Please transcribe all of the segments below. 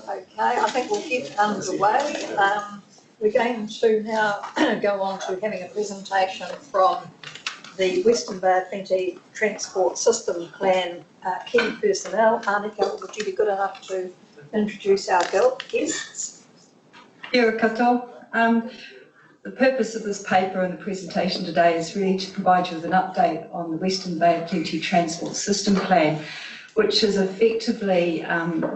Okay, I think we'll get underway. We're going to now go on to having a presentation from the Western Bay Plenty Transport System Plan key personnel. Annika, would you be good enough to introduce our guests? Kia ora katoa. The purpose of this paper and the presentation today is really to provide you with an update on the Western Bay Plenty Transport System Plan, which is effectively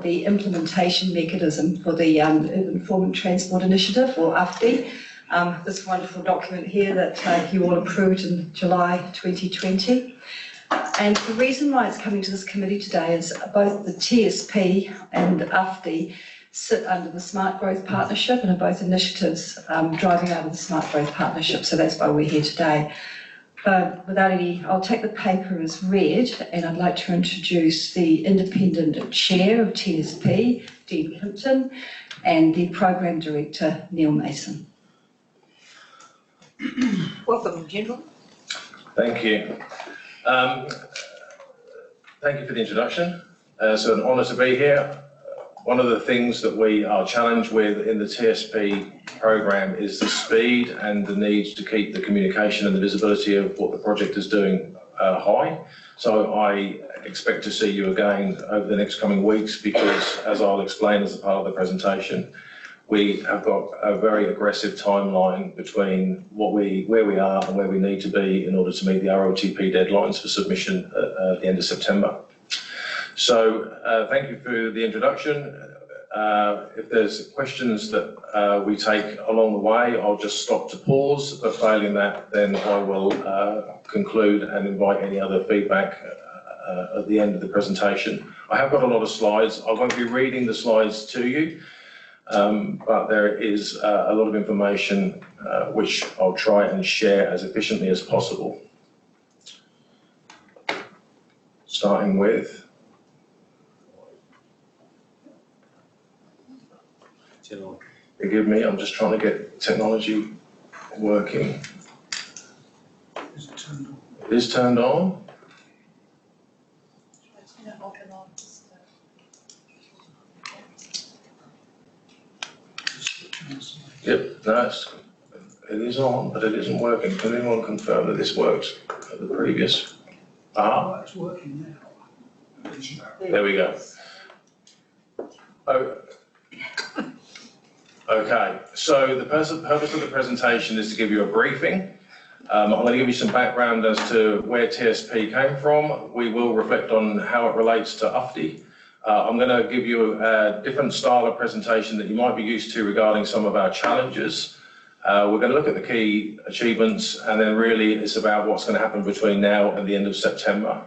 the implementation mechanism for the Urban Informed Transport Initiative, or UFTI. This wonderful document here that you all approved in July 2020. And the reason why it's coming to this committee today is both the TSP and UFTI sit under the Smartgrowth Partnership and are both initiatives driving out of the Smartgrowth Partnership, so that's why we're here today. I'll take the paper as read, and I'd like to introduce the independent chair of TSP, Dean Kimpton, and the program director, Neil Mason. Welcome, gentlemen. Thank you. Thank you for the introduction. It's an honour to be here. One of the things that we are challenged with in the TSP program is the speed and the need to keep the communication and the visibility of what the project is doing high. So I expect to see you again over the next coming weeks because, as I'll explain as a part of the presentation, we have got a very aggressive timeline between where we are and where we need to be in order to meet the RLTP deadlines for submission at the end of September. So thank you for the introduction. If there's questions that we take along the way, I'll just stop to pause, but failing that, then I will conclude and invite any other feedback at the end of the presentation. I have got a lot of slides. I won't be reading the slides to you, but there is a lot of information which I'll try and share as efficiently as possible. Starting with forgive me, I'm just trying to get technology working. It is turned on. Yep, no, it is on, but it isn't working. Can anyone confirm that this works at the previous? Ah, it's working now. There we go. Oh. Okay, so the purpose of the presentation is to give you a briefing. I'm going to give you some background as to where TSP came from. We will reflect on how it relates to UFTI. I'm going to give you a different style of presentation that you might be used to regarding some of our challenges. We're going to look at the key achievements, and then really it's about what's going to happen between now and the end of September.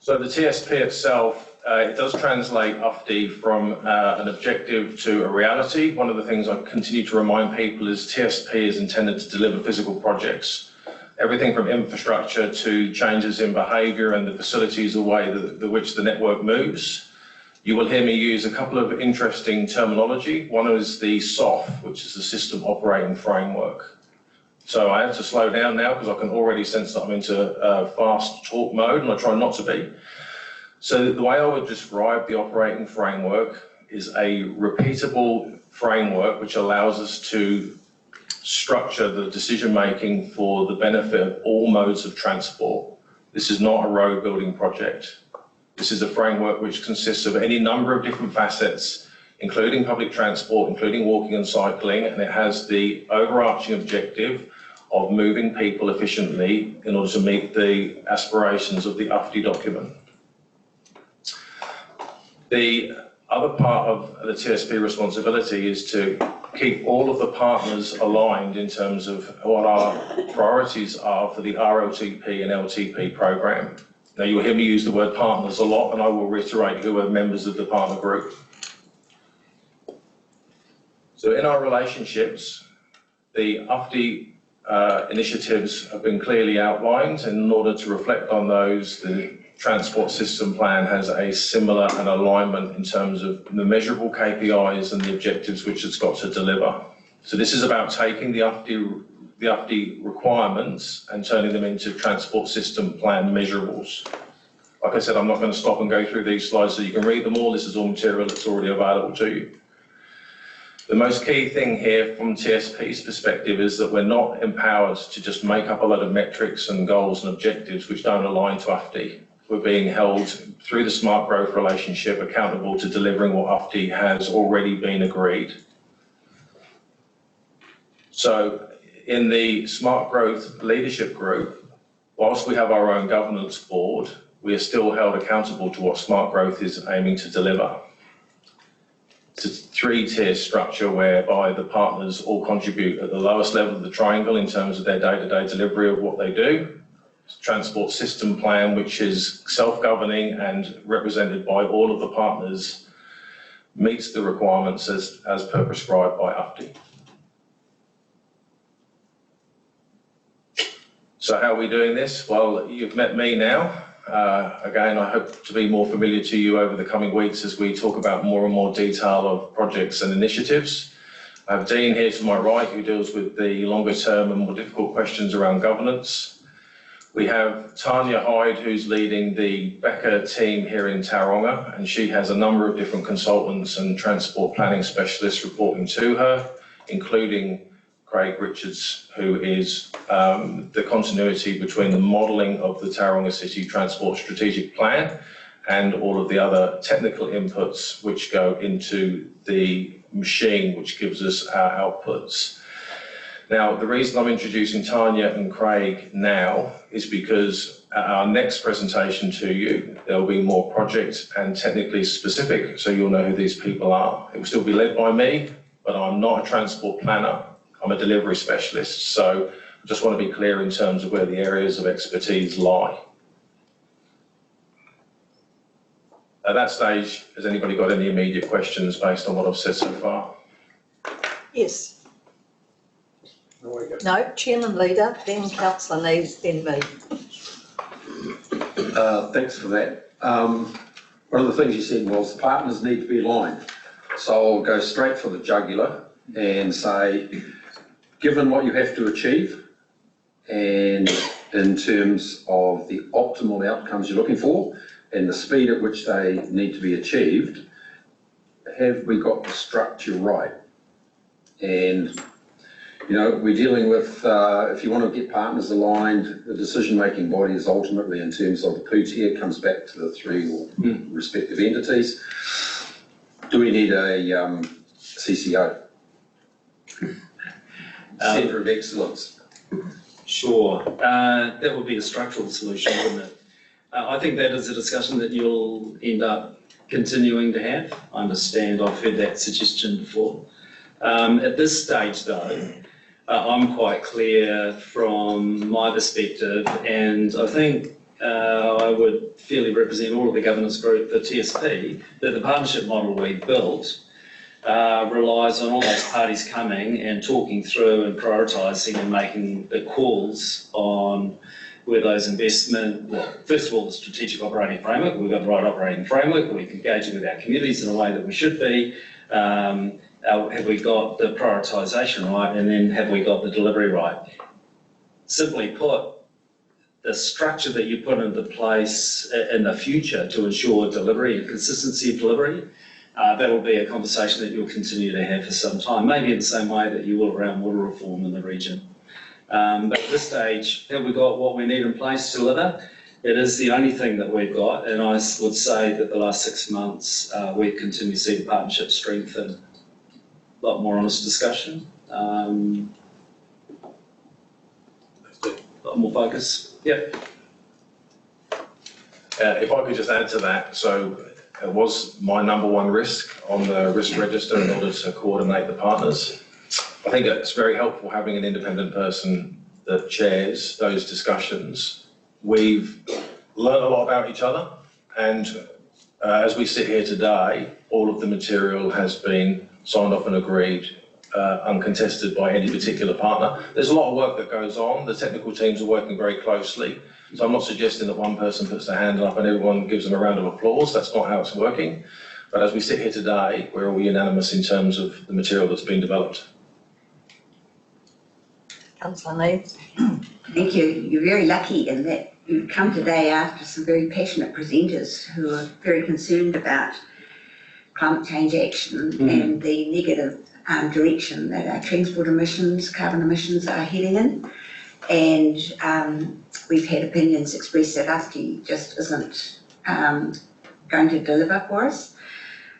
So the TSP itself, it does translate UFTI from an objective to a reality. One of the things I continue to remind people is TSP is intended to deliver physical projects. Everything from infrastructure to changes in behaviour and the facilities, the way the which the network moves. You will hear me use a couple of interesting terminology. One is the SOF, which is the System Operating Framework. So I have to slow down now because I can already sense that I'm into fast talk mode, and I try not to be. So the way I would describe the operating framework is a repeatable framework which allows us to structure the decision making for the benefit of all modes of transport. This is not a road building project. This is a framework which consists of any number of different facets, including public transport, including walking and cycling, and it has the overarching objective of moving people efficiently in order to meet the aspirations of the UFTI document. The other part of the TSP responsibility is to keep all of the partners aligned in terms of what our priorities are for the RLTP and LTP program. Now you'll hear me use the word partners a lot, and I will reiterate who are members of the partner group. So in our relationships, the UFTI initiatives have been clearly outlined, and in order to reflect on those, the Transport System Plan has a similar and alignment in terms of the measurable KPIs and the objectives which it's got to deliver. So this is about taking the UFTI requirements and turning them into Transport System Plan measurables. Like I said, I'm not going to stop and go through these slides so you can read them all. This is all material that's already available to you. The most key thing here from TSP's perspective is that we're not empowered to just make up a lot of metrics and goals and objectives which don't align to UFD. We're being held through the Smartgrowth Relationship accountable to delivering what UFD has already been agreed. So in the Smartgrowth Leadership Group, whilst we have our own governance board, we are still held accountable to what Smartgrowth is aiming to deliver. It's a three-tier structure whereby the partners all contribute at the lowest level of the triangle in terms of their day-to-day delivery of what they do. Transport system plan, which is self-governing and represented by all of the partners, meets the requirements as per prescribed by UFD. So how are we doing this? Well, you've met me now. Again, I hope to be more familiar to you over the coming weeks as we talk about more and more detail of projects and initiatives. I have Dean here to my right, who deals with the longer term and more difficult questions around governance. We have Tanya Hyde, who's leading the Becker team here in Tauranga, and she has a number of different consultants and transport planning specialists reporting to her, including Craig Richards, who is the continuity between the modelling of the Tauranga City Transport Strategic Plan and all of the other technical inputs which go into the machine which gives us our outputs. Now, the reason I'm introducing Tanya and Craig now is because at our next presentation to you, there'll be more project and technically specific, so you'll know who these people are. It will still be led by me, but I'm not a transport planner. I'm a delivery specialist, so I just want to be clear in terms of where the areas of expertise lie. At that stage, has anybody got any immediate questions based on what I've said so far? Yes. No, Chairman Leader, then Councillor Neves, then me. Thanks for that. One of the things you said was the partners need to be aligned. So I'll go straight for the jugular and say, given what you have to achieve and in terms of the optimal outcomes you're looking for and the speed at which they need to be achieved, have we got the structure right? And, you know, we're dealing with, if you want to get partners aligned, the decision-making body is ultimately in terms of the PUTIA comes back to the three respective entities. Do we need a CCO? Centre of Excellence. Sure, that would be a structural solution, wouldn't it? I think that is a discussion that you'll end up continuing to have. I understand, I've heard that suggestion before. At this stage though, I'm quite clear from my perspective, and I think I would fairly represent all of the governance group, the TSP, that the partnership model we built relies on all those parties coming and talking through and prioritising and making the calls on where those investment, well, first of all, the strategic operating framework, we've got the right operating framework, we're engaging with our communities in a way that we should be, have we got the prioritisation right, and then have we got the delivery right? Simply put, the structure that you put into place in the future to ensure delivery and consistency of delivery, that will be a conversation that you'll continue to have for some time, maybe in the same way that you will around water reform in the region. But at this stage, have we got what we need in place to deliver? It is the only thing that we've got, and I would say that the last 6 months, we've continued to see the partnership strengthen. A lot more honest discussion, a lot more focus. Yep. If I could just add to that, so it was my number one risk on the risk register in order to coordinate the partners. I think it's very helpful having an independent person that chairs those discussions. We've learned a lot about each other, and as we sit here today, all of the material has been signed off and agreed, uncontested by any particular partner. There's a lot of work that goes on. The technical teams are working very closely. So I'm not suggesting that one person puts their hand up and everyone gives them a round of applause. That's not how it's working. But as we sit here today, we're all unanimous in terms of the material that's been developed. Councillor Needs. Thank you. You're very lucky in that you've come today after some very passionate presenters who are very concerned about climate change action and the negative direction that our transport emissions, carbon emissions are heading in. And we've had opinions expressed that AFTI just isn't going to deliver for us.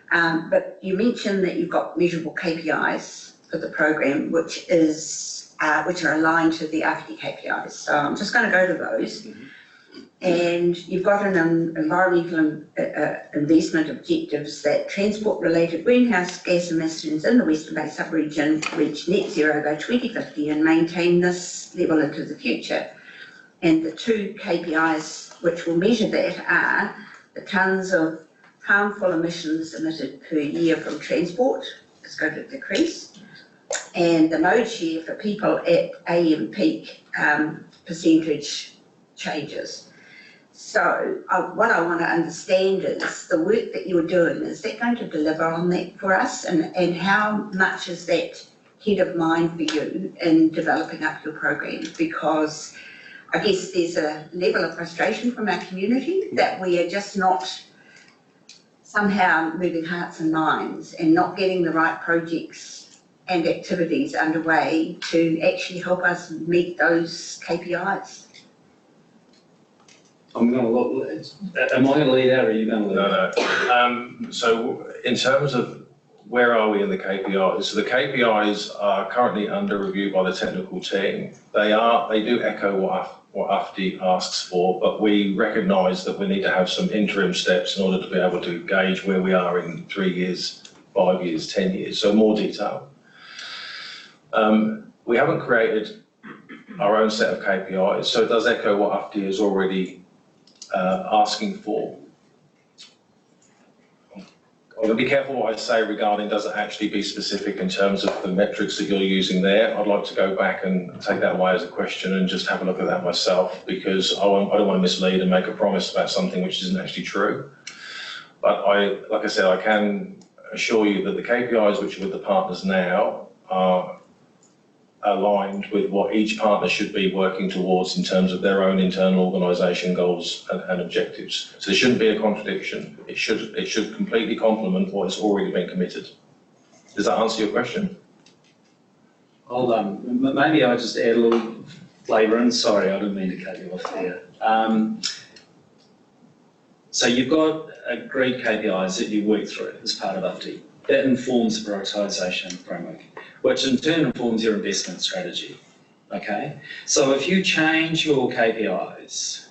But you mentioned that you've got measurable KPIs for the program, which are aligned to the AFTI KPIs. So I'm just going to go to those. And you've got an environmental investment objectives that transport-related greenhouse gas emissions in the Western Bay sub-region reach net zero by 2050 and maintain this level into the future. And the two KPIs which will measure that are the tonnes of harmful emissions emitted per year from transport is going to decrease, and the load share for people at AM peak percentage changes. So what I want to understand is the work that you're doing, is that going to deliver on that for us? And how much is that head of mind for you in developing up your program? Because I guess there's a level of frustration from our community that we are just not somehow moving hearts and minds and not getting the right projects and activities underway to actually help us meet those KPIs. I'm going to look, am I going to lead out or are you going to lead out? No. So in terms of where are we in the KPIs? So the KPIs are currently under review by the technical team. They do echo what AFTI asks for, but we recognise that we need to have some interim steps in order to be able to gauge where we are in 3 years, 5 years, 10 years, so more detail. We haven't created our own set of KPIs, so it does echo what AFTI is already asking for. I'm going to be careful what I say regarding does it actually be specific in terms of the metrics that you're using there. I'd like to go back and take that away as a question and just have a look at that myself, because I don't want to mislead and make a promise about something which isn't actually true. But like I said, I can assure you that the KPIs which are with the partners now are aligned with what each partner should be working towards in terms of their own internal organisation goals and objectives. So there shouldn't be a contradiction. It should completely complement what has already been committed. Does that answer your question? Hold on, maybe I'll just add a little flavour in. Sorry, I didn't mean to cut you off there. So you've got agreed KPIs that you work through as part of AFTI. That informs the prioritisation framework, which in turn informs your investment strategy, okay? So if you change your KPIs,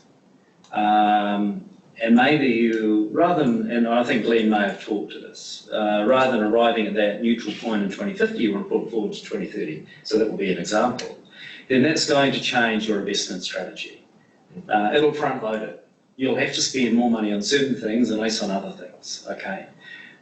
and maybe you, rather than, and I think Glenn may have talked to this, rather than arriving at that neutral point in 2050, you want to put forward to 2030, so that will be an example, then that's going to change your investment strategy. It'll front load it. You'll have to spend more money on certain things and less on other things, okay?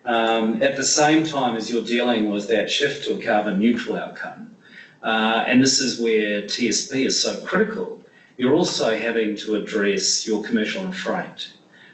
At the same time as you're dealing with that shift to a carbon neutral outcome, and this is where TSP is so critical, you're also having to address your commercial and freight,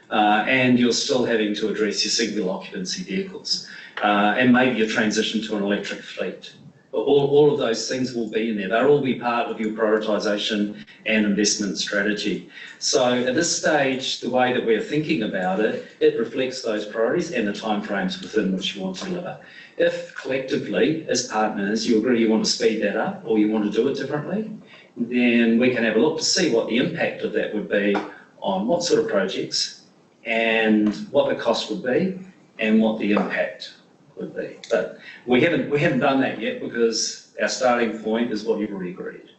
and you're still having to address your single occupancy vehicles, and maybe your transition to an electric fleet. All of those things will be in there. They'll all be part of your prioritisation and investment strategy. So at this stage, the way that we're thinking about it, it reflects those priorities and the timeframes within which you want to deliver. If collectively, as partners, you agree you want to speed that up or you want to do it differently, then we can have a look to see what the impact of that would be on what sort of projects and what the cost would be and what the impact would be. But we haven't done that yet because our starting point is what you've already agreed.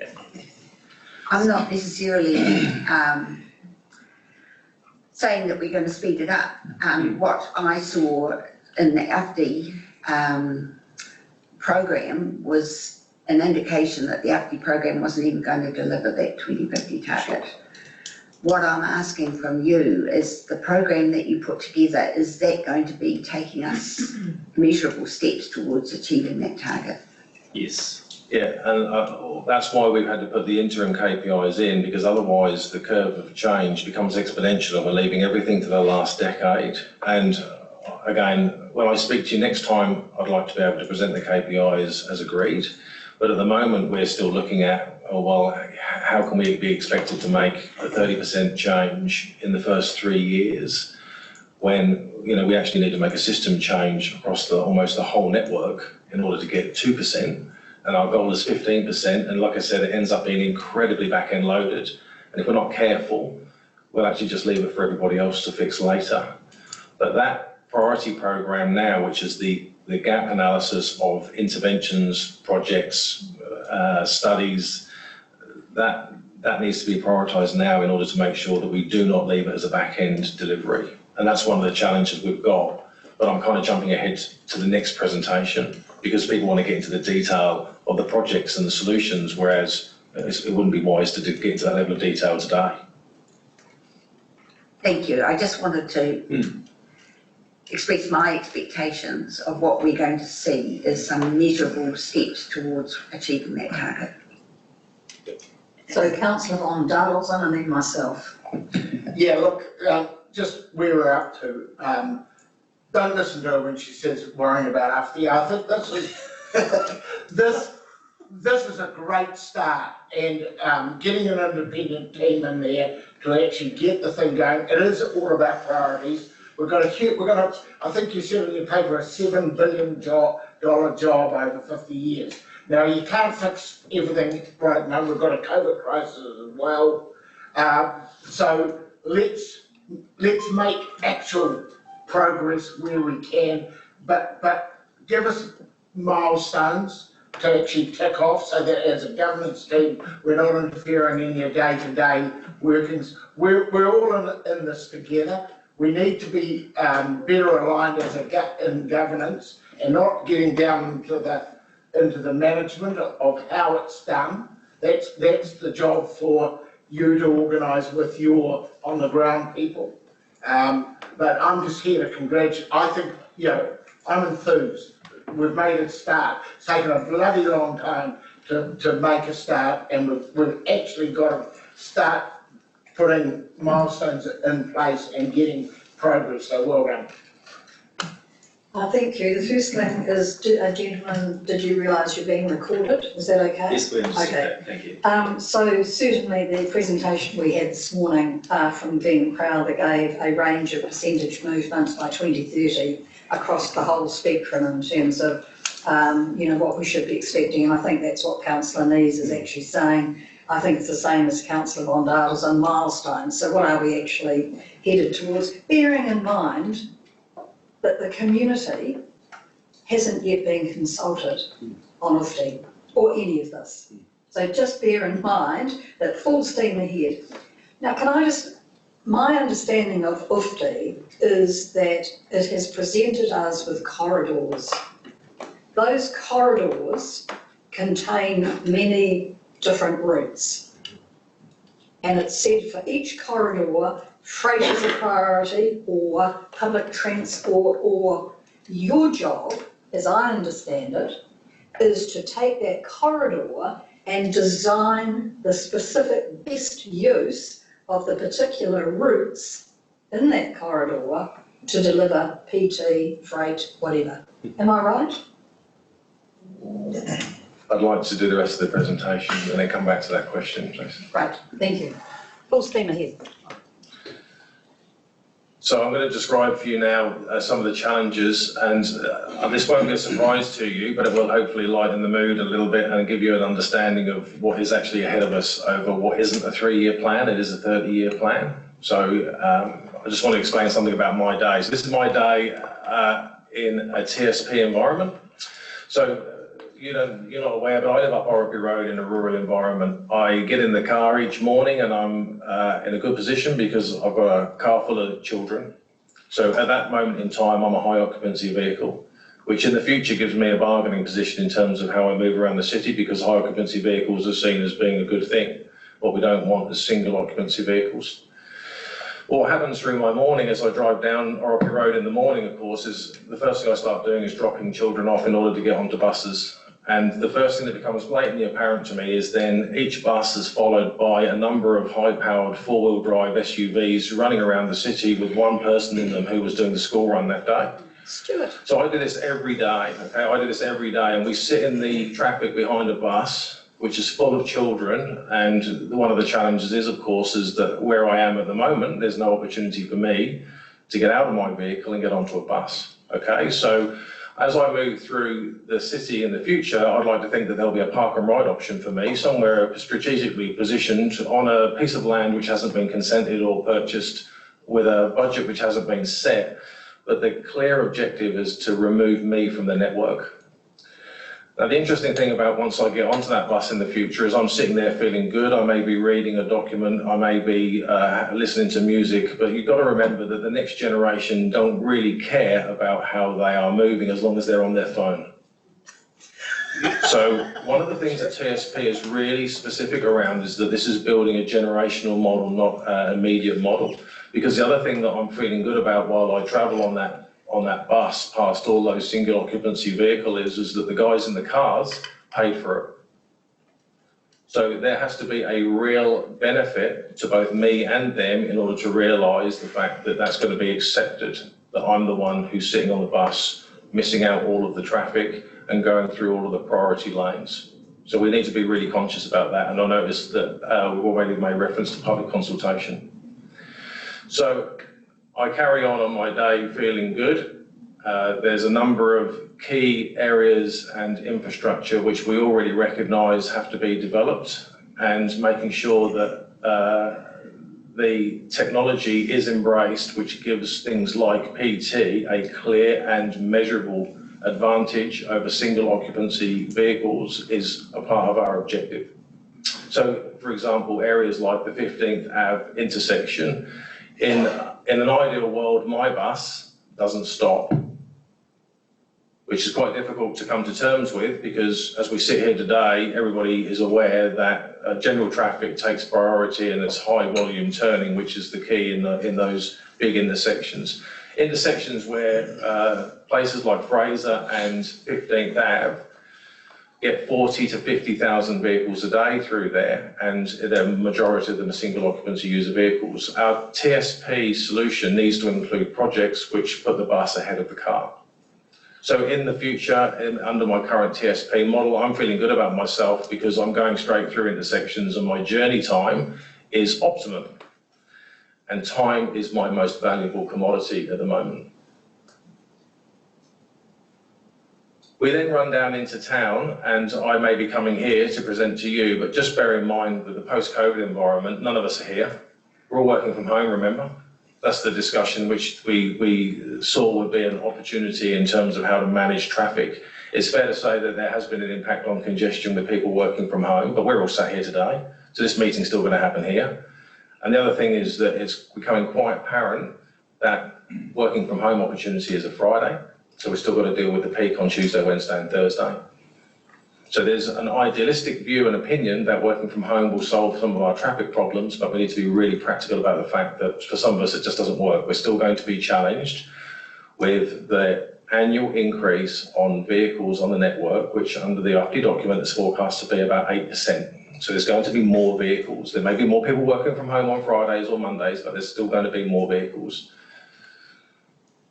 Yeah. I'm not necessarily saying that we're going to speed it up. What I saw in the AFTI program was an indication that the AFTI program wasn't even going to deliver that 2050 target. What I'm asking from you is the program that you put together, is that going to be taking us measurable steps towards achieving that target? Yes. Yeah, and that's why we've had to put the interim KPIs in, because otherwise the curve of change becomes exponential and we're leaving everything to the last decade. And again, when I speak to you next time, I'd like to be able to present the KPIs as agreed. But at the moment, we're still looking at, oh, well, how can we be expected to make a 30% change in the first 3 years when, you know, we actually need to make a system change across almost the whole network in order to get 2%. And our goal is 15%. And like I said, it ends up being incredibly back-end loaded. And if we're not careful, we'll actually just leave it for everybody else to fix later. But that priority program now, which is the gap analysis of interventions, projects, studies, that needs to be prioritised now in order to make sure that we do not leave it as a back-end delivery. And that's one of the challenges we've got. But I'm kind of jumping ahead to the next presentation because people want to get into the detail of the projects and the solutions, whereas it wouldn't be wise to get into that level of detail today. Thank you. I just wanted to express my expectations of what we're going to see as some measurable steps towards achieving that target. So Councillor Modal and then myself. Yeah, look, just where we're up to. Don't listen to her when she says worrying about after. I think this is this is a great start, and getting an independent team in there to actually get the thing going. It is all about priorities. We've got I think you said in your paper, a $7 billion job over 50 years. Now, you can't fix everything right now. We've got a COVID crisis as well. So let's make actual progress where we can, but give us milestones to actually tick off so that as a governance team, we're not interfering in your day-to-day workings. We're all in this together. We need to be better aligned as in governance and not getting down into the management of how it's done. That's the job for you to organise with your on-the-ground people. But I'm just here to congratulate. I think, you know, I'm enthused. We've made it start. It's taken a bloody long time to make a start, and we've actually got to start putting milestones in place and getting progress. So well done. Thank you. The first thing is, gentlemen, did you realise you're being recorded? Is that okay? Yes, we understand Okay. that. Thank you. So certainly the presentation we had this morning from Ben Crowther gave a range of percentage movements by 2030 across the whole spectrum in terms of, you know, what we should be expecting. And I think that's what Councillor Nees is actually saying. I think it's the same as Councillor Modal's on milestones. So what are we actually headed towards? Bearing in mind that the community hasn't yet been consulted on UFTI or any of this. So just bear in mind that full steam ahead. Now, my understanding of UFTI is that it has presented us with corridors. Those corridors contain many different routes. And it's said for each corridor, freight is a priority, or public transport, or your job, as I understand it, is to take that corridor and design the specific best use of the particular routes in that corridor to deliver PT, freight, whatever. Am I right? I'd like to do the rest of the presentation and then come back to that question, please. Right, thank you. Full steam ahead. So I'm going to describe for you now some of the challenges, and this won't be a surprise to you, but it will hopefully lighten the mood a little bit and give you an understanding of what is actually ahead of us over what isn't a 3-year plan, it is a 30-year plan. So I just want to explain something about my day. So this is my day in a TSP environment. So you're not aware, but I live up Orrery Road in a rural environment. I get in the car each morning and I'm in a good position because I've got a car full of children. So at that moment in time, I'm a high occupancy vehicle, which in the future gives me a bargaining position in terms of how I move around the city, because high occupancy vehicles are seen as being a good thing. What we don't want is single occupancy vehicles. What happens through my morning as I drive down Orrery Road in the morning, of course, is the first thing I start doing is dropping children off in order to get onto buses. And the first thing that becomes blatantly apparent to me is then each bus is followed by a number of high-powered four-wheel drive SUVs running around the city with one person in them who was doing the school run that day. Stuart. So I do this every day, okay? I do this every day, and we sit in the traffic behind a bus, which is full of children, and one of the challenges is, of course, is that where I am at the moment, there's no opportunity for me to get out of my vehicle and get onto a bus, okay? So as I move through the city in the future, I'd like to think that there'll be a park and ride option for me, somewhere strategically positioned on a piece of land which hasn't been consented or purchased, with a budget which hasn't been set. But the clear objective is to remove me from the network. Now, the interesting thing about once I get onto that bus in the future is I'm sitting there feeling good. I may be reading a document, I may be listening to music, but you've got to remember that the next generation don't really care about how they are moving as long as they're on their phone. So one of the things that TSP is really specific around is that this is building a generational model, not an immediate model. Because the other thing that I'm feeling good about while I travel on that bus past all those single occupancy vehicles is that the guys in the cars paid for it. So there has to be a real benefit to both me and them in order to realise the fact that that's going to be accepted, that I'm the one who's sitting on the bus, missing out all of the traffic and going through all of the priority lanes. So we need to be really conscious about that. And I noticed that we've already made reference to public consultation. So I carry on my day feeling good. There's a number of key areas and infrastructure which we already recognise have to be developed, and making sure that the technology is embraced, which gives things like PT a clear and measurable advantage over single occupancy vehicles, is a part of our objective. So, for example, areas like the 15th Ave intersection, in an ideal world, my bus doesn't stop, which is quite difficult to come to terms with, because as we sit here today, everybody is aware that general traffic takes priority and it's high volume turning, which is the key in those big intersections. Intersections where places like Fraser and 15th Ave get 40 to 50,000 vehicles a day through there, and the majority of them are single occupancy user vehicles. Our TSP solution needs to include projects which put the bus ahead of the car. So in the future, under my current TSP model, I'm feeling good about myself because I'm going straight through intersections and my journey time is optimum. And time is my most valuable commodity at the moment. We then run down into town, and I may be coming here to present to you, but just bear in mind that the post-COVID environment, none of us are here. We're all working from home, remember? That's the discussion which we saw would be an opportunity in terms of how to manage traffic. It's fair to say that there has been an impact on congestion with people working from home, but we're all sat here today, so this meeting's still going to happen here. And the other thing is that it's becoming quite apparent that working from home opportunity is a Friday. So we've still got to deal with the peak on Tuesday, Wednesday and Thursday. So there's an idealistic view and opinion that working from home will solve some of our traffic problems, but we need to be really practical about the fact that for some of us it just doesn't work. We're still going to be challenged with the annual increase on vehicles on the network, which under the RFD document is forecast to be about 8%. So there's going to be more vehicles. There may be more people working from home on Fridays or Mondays, but there's still going to be more vehicles.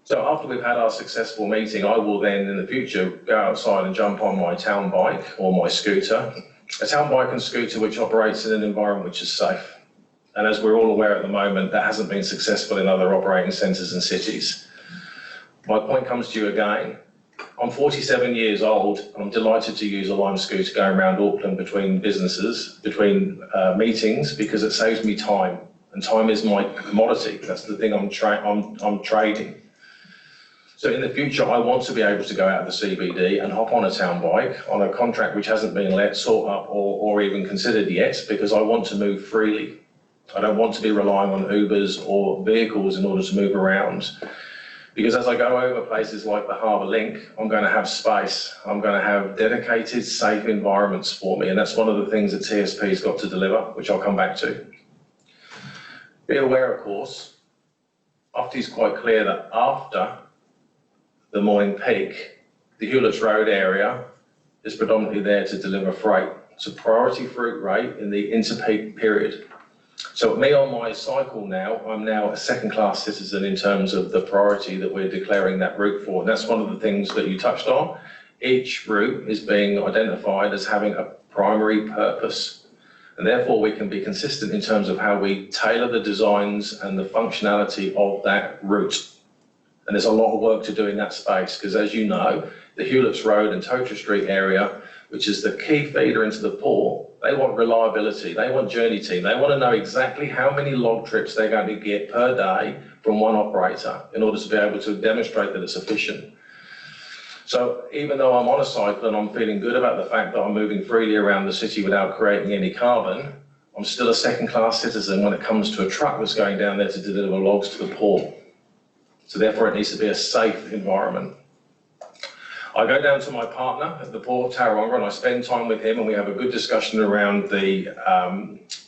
So after we've had our successful meeting, I will then in the future go outside and jump on my town bike or my scooter. A town bike and scooter which operates in an environment which is safe. And as we're all aware at the moment, that hasn't been successful in other operating centres and cities. My point comes to you again. I'm 47 years old and I'm delighted to use a Lime scooter going around Auckland between businesses, between meetings, because it saves me time. And time is my commodity. That's the thing I'm trading. So in the future, I want to be able to go out of the CBD and hop on a town bike on a contract which hasn't been let, sought up or even considered yet, because I want to move freely. I don't want to be relying on Ubers or vehicles in order to move around. Because as I go over places like the Harbour Link, I'm going to have space. I'm going to have dedicated, safe environments for me. And that's one of the things that TSP's got to deliver, which I'll come back to. Be aware, of course, Ofty's quite clear that after the morning peak, the Hewlett's Road area is predominantly there to deliver freight. It's a priority fruit rate in the inter-peak period. So me on my cycle now, I'm now a second-class citizen in terms of the priority that we're declaring that route for. And that's one of the things that you touched on. Each route is being identified as having a primary purpose. And therefore we can be consistent in terms of how we tailor the designs and the functionality of that route. And there's a lot of work to do in that space, because as you know, the Hewletts Road and Totra Street area, which is the key feeder into the port, they want reliability, they want journey team, they want to know exactly how many log trips they're going to get per day from one operator in order to be able to demonstrate that it's efficient. So even though I'm on a cycle and I'm feeling good about the fact that I'm moving freely around the city without creating any carbon, I'm still a second-class citizen when it comes to a truck that's going down there to deliver logs to the port. So therefore it needs to be a safe environment. I go down to my partner at the port, Tauranga, and I spend time with him, and we have a good discussion around the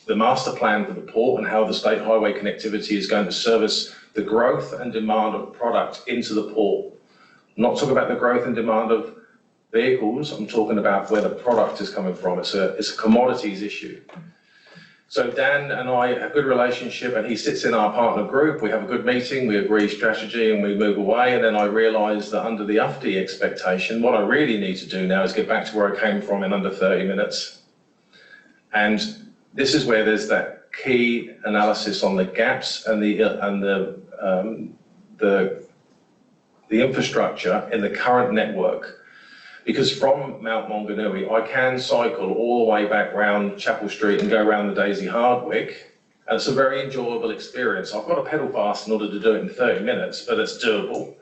master plan for the port and how the state highway connectivity is going to service the growth and demand of product into the port. I'm not talking about the growth and demand of vehicles, I'm talking about where the product is coming from. It's a commodities issue. So Dan and I have a good relationship, and he sits in our partner group. We have a good meeting, we agree strategy, and we move away. And then I realise that under the UFD expectation, what I really need to do now is get back to where I came from in under 30 minutes. And this is where there's that key analysis on the gaps and the infrastructure in the current network. Because from Mount Maunganui, I can cycle all the way back round Chapel Street and go around the Daisy Hardwick, and it's a very enjoyable experience. I've got to pedal fast in order to do it in 30 minutes, but it's doable.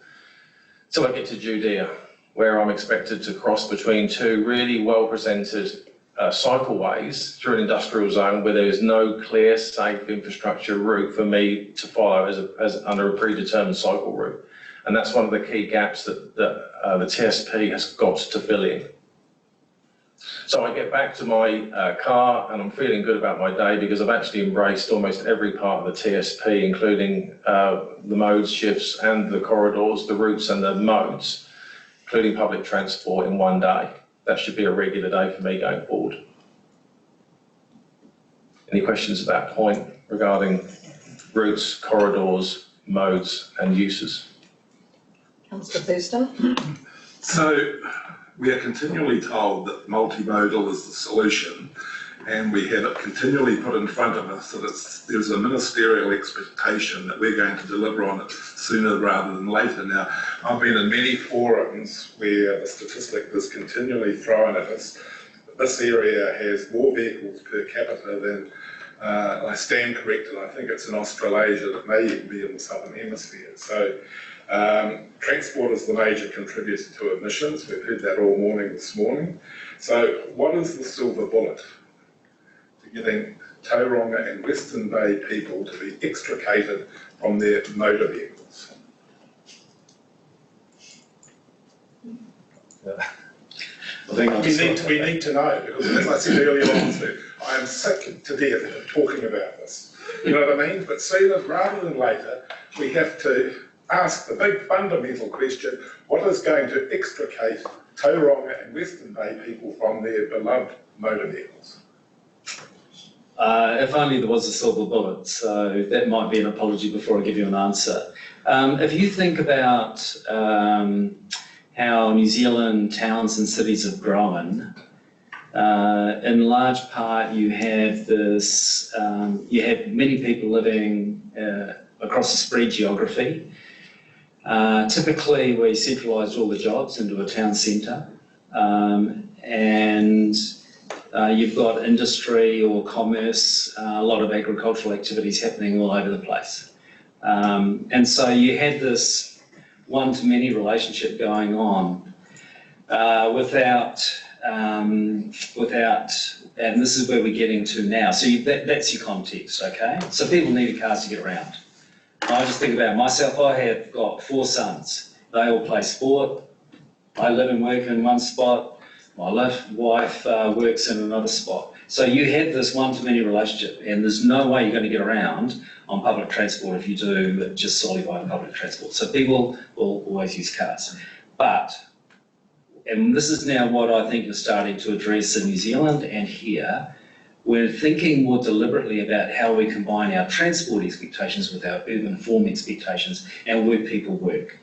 Till I get to Judea, where I'm expected to cross between two really well-presented cycleways through an industrial zone where there is no clear, safe infrastructure route for me to follow as under a predetermined cycle route. And that's one of the key gaps that the TSP has got to fill in. So I get back to my car and I'm feeling good about my day because I've actually embraced almost every part of the TSP, including the modes, shifts and the corridors, the routes and the modes, including public transport in one day. That should be a regular day for me going forward. Any questions at that point regarding routes, corridors, modes and uses? Councillor Thurston. So we are continually told that multimodal is the solution, and we have it continually put in front of us that there's a ministerial expectation that we're going to deliver on it sooner rather than later. Now, I've been in many forums where the statistic is continually thrown at us. This area has more vehicles per capita than, I stand corrected, I think it's in Australasia, that may even be in the Southern Hemisphere. So transport is the major contributor to emissions. We've heard that all morning this morning. So what is the silver bullet to getting Tauranga and Western Bay people to be extricated from their motor vehicles? We need to know, because as I said earlier on, I am sick to death of talking about this. You know what I mean? But sooner rather than later, we have to ask the big fundamental question, what is going to extricate Tauranga and Western Bay people from their beloved motor vehicles? If only there was a silver bullet, so that might be an apology before I give you an answer. If you think about how New Zealand towns and cities have grown, in large part you have this, you have many people living across a spread geography. Typically we centralised all the jobs into a town centre, and you've got industry or commerce, a lot of agricultural activities happening all over the place. And so you had this one-to-many relationship going on without, and this is where we're getting to now. So that's your context, okay? So people needed cars to get around. I just think about myself, I have got 4 sons. They all play sport. I live and work in one spot. My wife works in another spot. So you have this one-to-many relationship, and there's no way you're going to get around on public transport if you do just solely by public transport. So people will always use cars. But, and this is now what I think you're starting to address in New Zealand and here, we're thinking more deliberately about how we combine our transport expectations with our urban form expectations and where people work.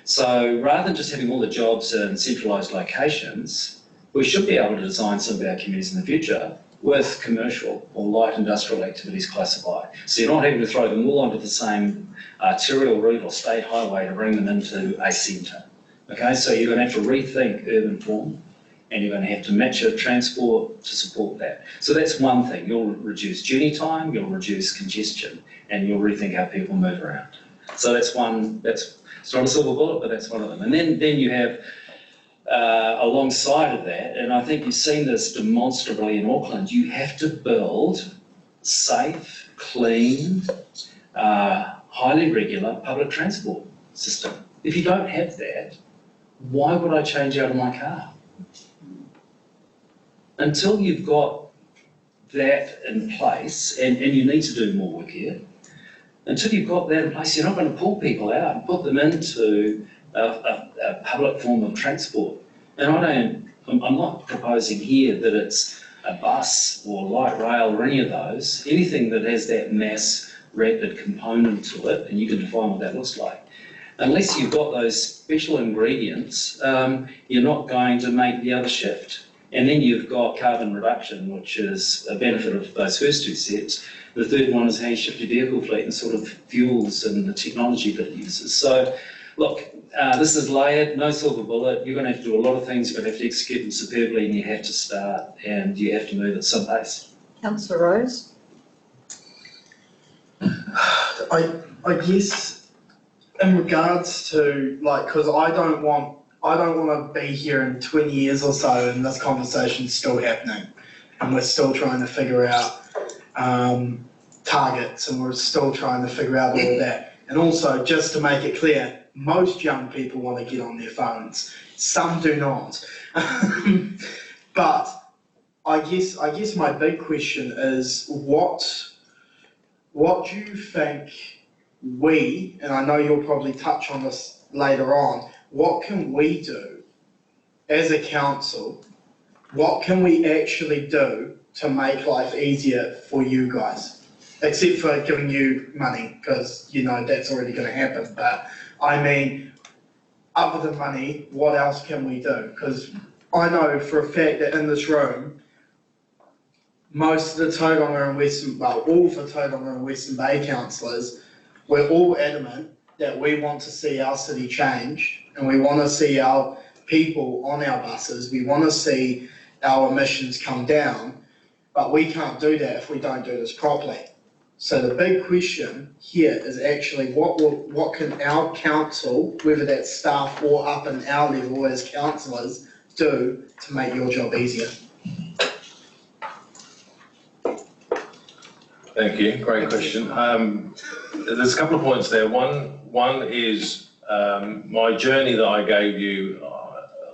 So rather than just having all the jobs in centralised locations, we should be able to design some of our communities in the future with commercial or light industrial activities classified. So you're not having to throw them all onto the same arterial route or state highway to bring them into a centre. Okay, so you're going to have to rethink urban form, and you're going to have to match your transport to support that. So that's one thing. You'll reduce journey time, you'll reduce congestion, and you'll rethink how people move around. So that's one, it's not a silver bullet, but that's one of them. And then you have, alongside of that, and I think you've seen this demonstrably in Auckland, you have to build safe, clean, highly regular public transport system. If you don't have that, why would I change out of my car? Until you've got that in place, and you need to do more work here, until you've got that in place, you're not going to pull people out and put them into a public form of transport. And I'm not proposing here that it's a bus or light rail or any of those, anything that has that mass rapid component to it, and you can define what that looks like. Unless you've got those special ingredients, you're not going to make the other shift. And then you've got carbon reduction, which is a benefit of those first two sets. The third one is how you shift your vehicle fleet and sort of fuels and the technology that it uses. So, look, this is layered, no silver bullet. You're going to have to do a lot of things. You're going to have to execute them superbly, and you have to start, and you have to move at some pace. Councillor Rose? I guess in regards to, like, because I don't want to be here in 20 years or so and this conversation's still happening and we're still trying to figure out targets and we're still trying to figure out all of that. And also, just to make it clear, most young people want to get on their phones. Some do not. But I guess my big question is what do you think we, and I know you'll probably touch on this later on, what can we do as a council? What can we actually do to make life easier for you guys? Except for giving you money, because you know that's already going to happen. But I mean, other than money, what else can we do? Because I know for a fact that in this room, most of the Tauranga and Western, well, all of the Tauranga and Western Bay councillors, we're all adamant that we want to see our city change, and we want to see our people on our buses, we want to see our emissions come down, but we can't do that if we don't do this properly. So the big question here is actually what can our council, whether that's staff or up in our level as councillors, do to make your job easier? Thank you, great question. There's a couple of points there. One is my journey that I gave you.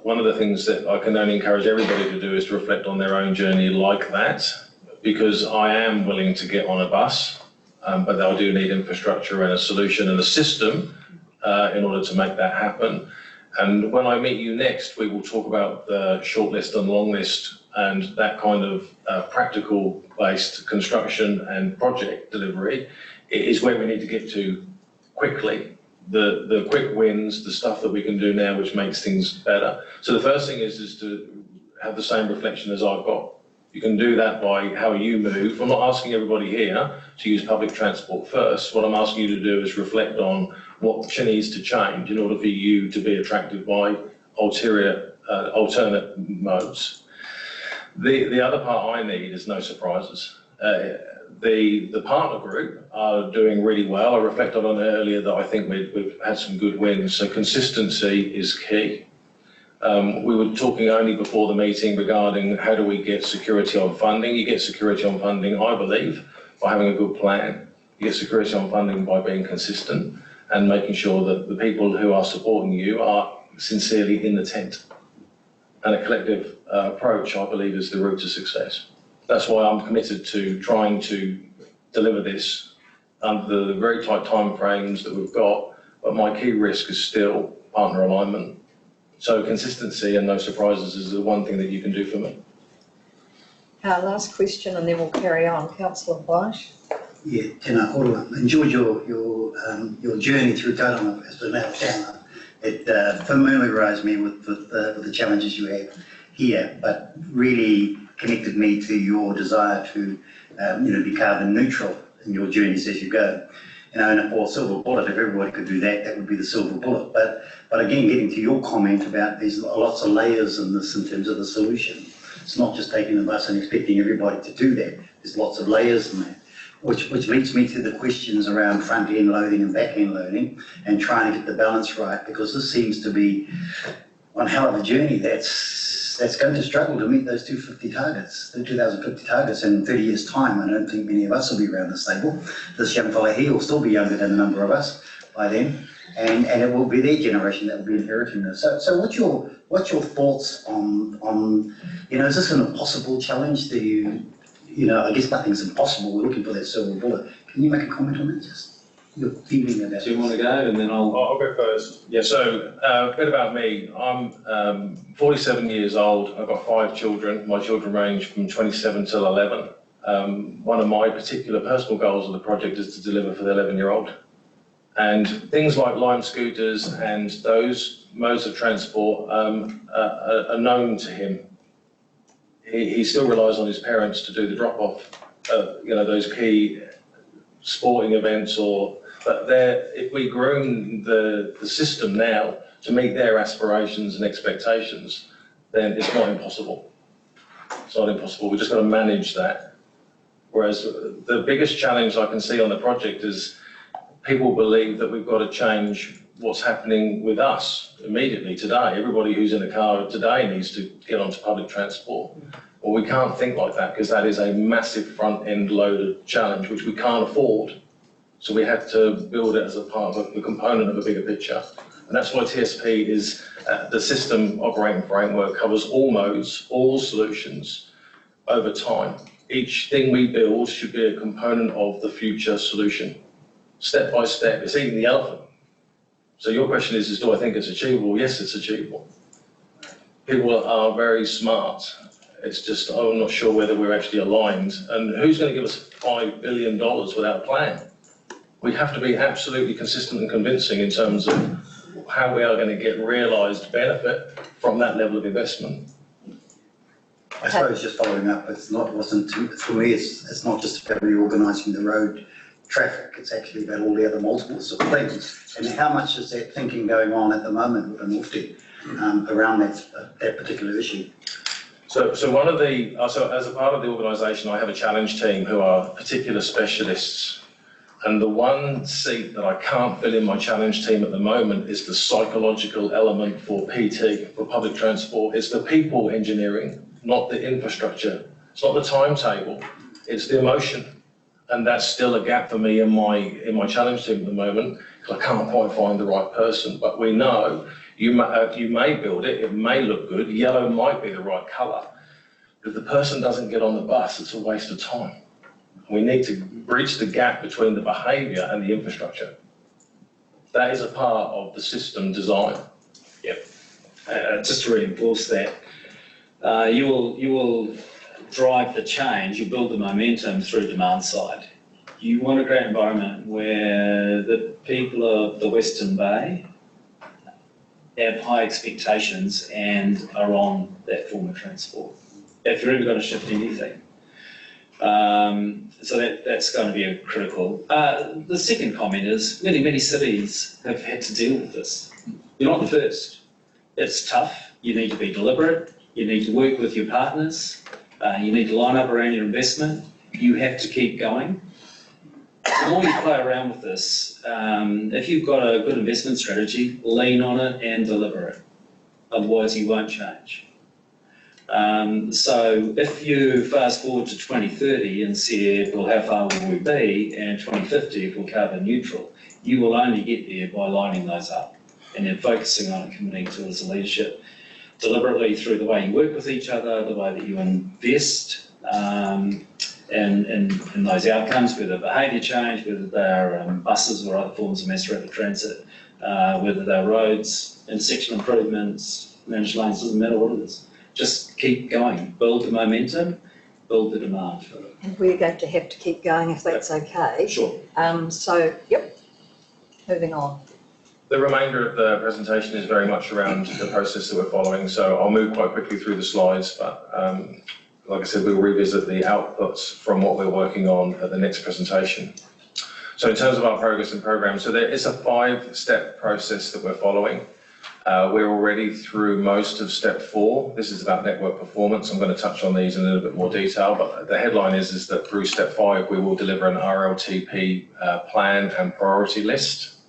One of the things that I can only encourage everybody to do is to reflect on their own journey like that, because I am willing to get on a bus, but I do need infrastructure and a solution and a system in order to make that happen. And when I meet you next, we will talk about the short list and long list and that kind of practical based construction and project delivery is where we need to get to quickly. The quick wins, the stuff that we can do now which makes things better. So the first thing is to have the same reflection as I've got. You can do that by how you move. I'm not asking everybody here to use public transport first. What I'm asking you to do is reflect on what needs to change in order for you to be attracted by alternate modes. The other part I need is no surprises. The partner group are doing really well. I reflected on it earlier that I think we've had some good wins. So consistency is key. We were talking only before the meeting regarding how do we get security on funding. You get security on funding, I believe, by having a good plan. You get security on funding by being consistent and making sure that the people who are supporting you are sincerely in the tent. And a collective approach, I believe, is the route to success. That's why I'm committed to trying to deliver this under the very tight time frames that we've got, but my key risk is still partner alignment. So consistency and no surprises is the one thing that you can do for me. Last question and then we'll carry on. Councillor White. Yeah, tēnā koroa. Enjoyed your journey through Tauranga as an out of town. It familiarised me with the challenges you have here, but really connected me to your desire to be carbon neutral in your journeys as you go. And for a silver bullet, if everybody could do that, that would be the silver bullet. But again, getting to your comment about there's lots of layers in this in terms of the solution. It's not just taking the bus and expecting everybody to do that. There's lots of layers in that. Which leads me to the questions around front-end loading and back-end loading and trying to get the balance right, because this seems to be one hell of a journey that's going to struggle to meet those 2050 targets in 30 years' time. I don't think many of us will be around this table. This young fella here will still be younger than a number of us by then, and it will be their generation that will be inheriting this. So what's your thoughts on is this an impossible challenge? Do you, I guess nothing's impossible. We're looking for that silver bullet. Can you make a comment on that? Just your feeling about it. Do you want to go and then I'll go first. Yeah, so a bit about me. I'm 47 years old. I've got 5 children. My children range from 27 till 11. One of my particular personal goals of the project is to deliver for the 11-year-old. And things like Lime scooters and those modes of transport are known to him. He still relies on his parents to do the drop-off, those key sporting events but if we groom the system now to meet their aspirations and expectations, then it's not impossible. It's not impossible. We've just got to manage that. Whereas the biggest challenge I can see on the project is people believe that we've got to change what's happening with us immediately today. Everybody who's in a car today needs to get onto public transport. Well, we can't think like that because that is a massive front-end loaded challenge which we can't afford. So we have to build it as a part of a component of a bigger picture. And that's why TSP is the system operating framework covers all modes, all solutions over time. Each thing we build should be a component of the future solution. Step by step, it's eating the elephant. So your question is do I think it's achievable? Yes, it's achievable. People are very smart. It's just, I'm not sure whether we're actually aligned. And who's going to give us $5 billion without a plan? We have to be absolutely consistent and convincing in terms of how we are going to get realised benefit from that level of investment. I suppose just following up, for me, it's not just about reorganising the road traffic, it's actually about all the other multiples of things. And how much is that thinking going on at the moment with the Northern around that particular issue? So as a part of the organisation, I have a challenge team who are particular specialists. And the one seat that I can't fill in my challenge team at the moment is the psychological element for PT, for public transport. It's the people engineering, not the infrastructure. It's not the timetable, it's the emotion. And that's still a gap for me in my challenge team at the moment, because I can't quite find the right person. But we know you may build it, it may look good, yellow might be the right colour. But if the person doesn't get on the bus, it's a waste of time. We need to bridge the gap between the behaviour and the infrastructure. That is a part of the system design. Yep. Just to reinforce that, you will drive the change, you build the momentum through demand side. You want a great environment where the people of the Western Bay have high expectations and are on that form of transport. If you're ever going to shift anything. So that's going to be a critical. The second comment is many cities have had to deal with this. You're not the first. It's tough. You need to be deliberate. You need to work with your partners. You need to line up around your investment. You have to keep going. The more you play around with this, if you've got a good investment strategy, lean on it and deliver it. Otherwise, you won't change. So if you fast forward to 2030 and say, well, how far will we be? And 2050, if we're carbon neutral, you will only get there by lining those up and then focusing on it, committing to it as a leadership, deliberately through the way you work with each other, the way that you invest in those outcomes, whether behaviour change, whether they're buses or other forms of mass rapid transit, whether they're roads, intersection improvements, managed lanes, doesn't matter what it is. Just keep going, build the momentum, build the demand for it. And we're going to have to keep going if that's okay. Sure. So, yep, moving on. The remainder of the presentation is very much around the process that we're following, so I'll move quite quickly through the slides, but like I said, we'll revisit the outputs from what we're working on at the next presentation. So in terms of our progress and program, so there is a 5-step process that we're following. We're already through most of step 4. This is about network performance. I'm going to touch on these in a little bit more detail, but the headline is that through step 5, we will deliver an RLTP plan and priority list.